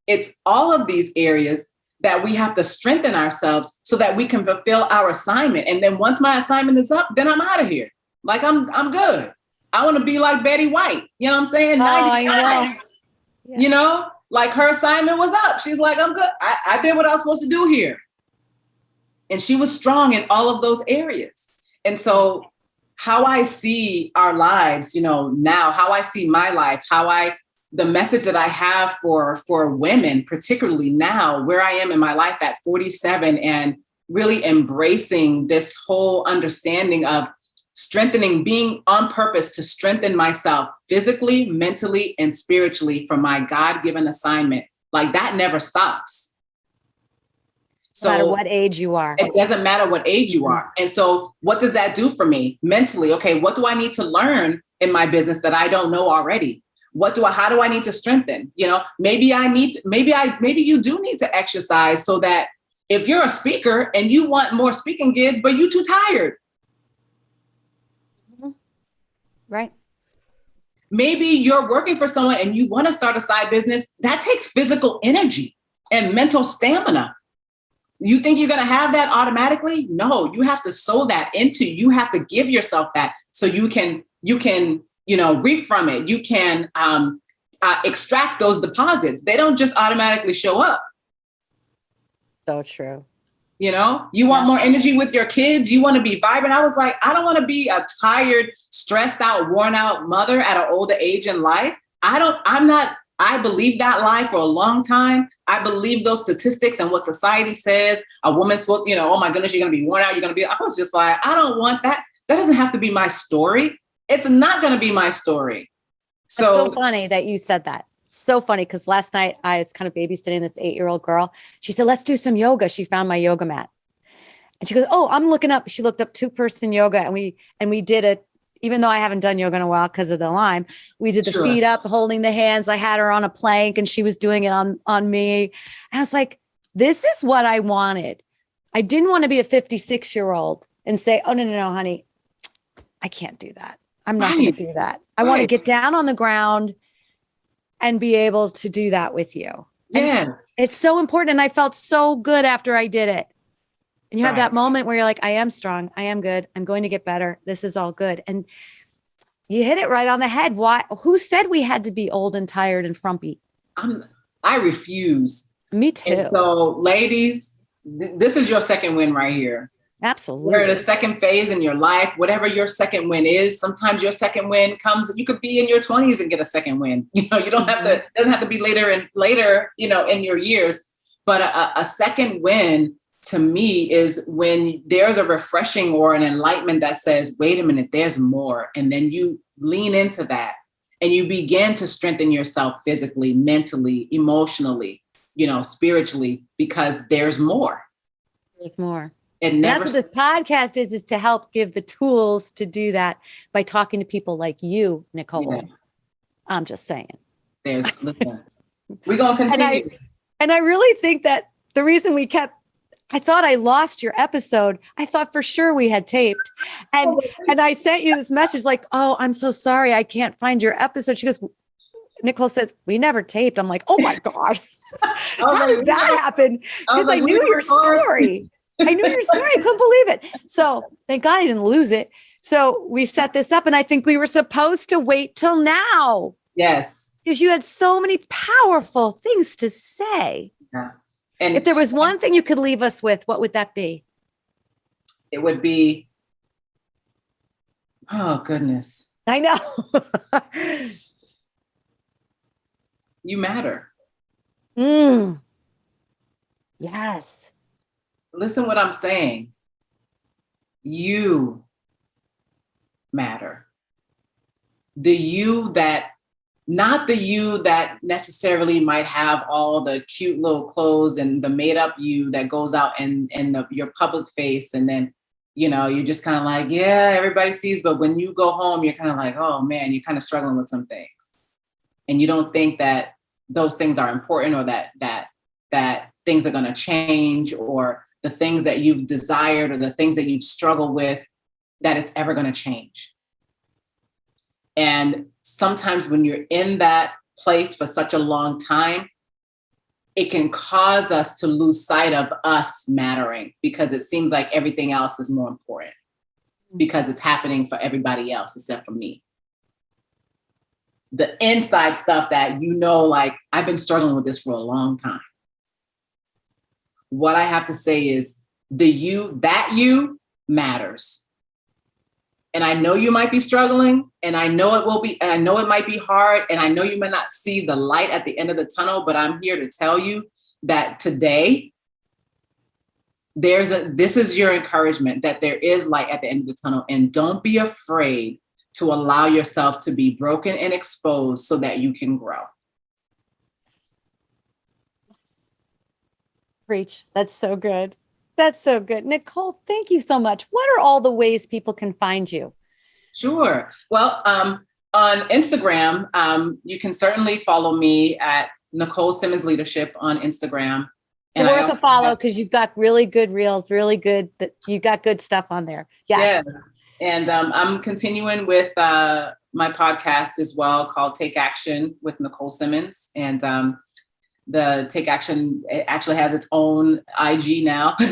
it's all of these areas that we have to strengthen ourselves so that we can fulfill our assignment. And then once my assignment is up, then I'm out of here. Like I'm good. I want to be like Betty White. You know what I'm saying? 99. Yeah. Like her assignment was up. She's like, I'm good. I did what I was supposed to do here. And she was strong in all of those areas. And so how I see our lives, now, how I see my life, the message that I have for women, particularly now, where I am in my life at 47, and really embracing this whole understanding of strengthening, being on purpose to strengthen myself physically, mentally, and spiritually for my God-given assignment. Like that never stops. So, no matter what age you are. It doesn't matter what age you are. And so what does that do for me mentally? Okay, what do I need to learn in my business that I don't know already? How do I need to strengthen? Maybe you do need to exercise so that if you're a speaker and you want more speaking gigs, but you're too tired. Right. Maybe you're working for someone and you want to start a side business. That takes physical energy and mental stamina. You think you're going to have that automatically? No, you have to sow that you have to give yourself that so you can, reap from it. You can extract those deposits. They don't just automatically show up. So true. You want more energy with your kids. You want to be vibrant. I was like, I don't want to be a tired, stressed out, worn out mother at an older age in life. I believe that lie for a long time. I believe those statistics and what society says. A woman's supposed, oh my goodness, you're going to be worn out. I was just like, I don't want that. That doesn't have to be my story. It's not going to be my story. So funny that you said that. So funny. Because last night I was kind of babysitting this 8-year-old girl. She said, let's do some yoga. She found my yoga mat. And she goes, oh, I'm looking up. She looked up 2-person yoga and we did it. Even though I haven't done yoga in a while because of the Lyme, we did the feet up, holding the hands. I had her on a plank and she was doing it on me. And I was like, this is what I wanted. I didn't want to be a 56-year-old and say, oh, no, honey, I can't do that. I'm not going to do that. I want to get down on the ground and be able to do that with you. Yes. It's so important. And I felt so good after I did it. And you have that moment where you're like, I am strong. I am good. I'm going to get better. This is all good. And you hit it right on the head. Why? Who said we had to be old and tired and frumpy? I refuse. Me too. And so ladies, this is your second win right here. Absolutely. You're in a second phase in your life, whatever your second win is. Sometimes your second win comes, you could be in your 20s and get a second win. You don't have to, it doesn't have to be later, in your years, but a second win to me is when there's a refreshing or an enlightenment that says, wait a minute, there's more. And then you lean into that and you begin to strengthen yourself physically, mentally, emotionally, spiritually, because there's more. There's more. And that's what this podcast is to help give the tools to do that by talking to people like you, Nicole. Yeah. I'm just saying. Listen, we're going to continue. And I really think that the reason I thought I lost your episode. I thought for sure we had taped. And I sent you this message like, oh, I'm so sorry. I can't find your episode. She goes, Nicole says, we never taped. I'm like, oh my God. How did that happen? Because I knew your story. I knew your story. I couldn't believe it. So thank God I didn't lose it. So we set this up, and I think we were supposed to wait till now. Yes. Because you had so many powerful things to say. Yeah. And if there was one thing you could leave us with, what would that be? It would be, oh goodness. I know. You matter. Yes. Listen what I'm saying. You matter. The you that, not the you that necessarily might have all the cute little clothes and the made up you that goes out in your public face. And then, you're just kind of like, yeah, everybody sees. But when you go home, you're kind of like, oh man, you're kind of struggling with some things. And you don't think that those things are important, or that things are going to change, or the things that you've desired, or the things that you struggle with, that it's ever going to change. And sometimes when you're in that place for such a long time, it can cause us to lose sight of us mattering, because it seems like everything else is more important because it's happening for everybody else except for me. The inside stuff that, like, I've been struggling with this for a long time. What I have to say is that you matters. And I know you might be struggling, and I know it will be, and I know it might be hard, and I know you may not see the light at the end of the tunnel, but I'm here to tell you that today, this is your encouragement, that there is light at the end of the tunnel, and don't be afraid to allow yourself to be broken and exposed so that you can grow. Preach. That's so good. That's so good. Nicole, thank you so much. What are all the ways people can find you? Sure. Well, on Instagram, you can certainly follow me at Nicole Simmons Leadership on Instagram. And worth a follow, because you've got really good reels, really good, you got good stuff on there. Yes. Yeah. And I'm continuing with my podcast as well, called Take Action with Nicole Simmons. And the Take Action, it actually has its own IG now. So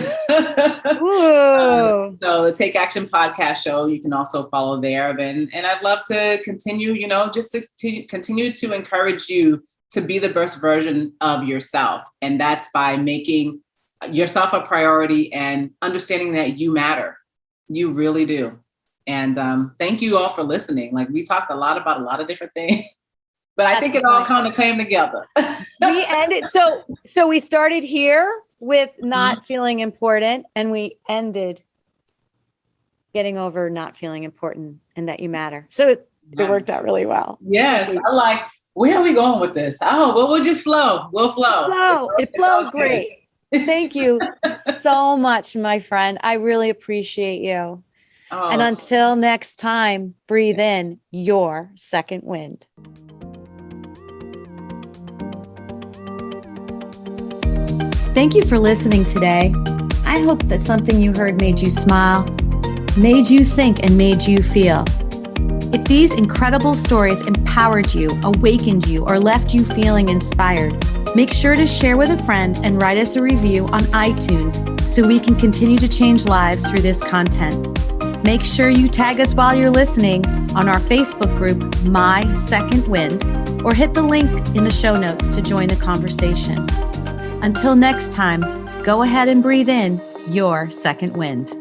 the Take Action podcast show, you can also follow there. And I'd love to continue, just to continue to encourage you to be the best version of yourself. And that's by making yourself a priority and understanding that you matter. You really do. And thank you all for listening. Like, we talked a lot about a lot of different things. But I think it all kind of came together. We ended. So we started here with not feeling important, and we ended getting over not feeling important and that you matter. So it worked out really well. Yes. I like, where are we going with this? Oh, well, we'll just flow. We'll flow. It flowed great. Thank you so much, my friend. I really appreciate you. Oh. And until next time, breathe in your second wind. Thank you for listening today. I hope that something you heard made you smile, made you think, and made you feel. If these incredible stories empowered you, awakened you, or left you feeling inspired, make sure to share with a friend and write us a review on iTunes so we can continue to change lives through this content. Make sure you tag us while you're listening on our Facebook group, My Second Wind, or hit the link in the show notes to join the conversation. Until next time, go ahead and breathe in your second wind.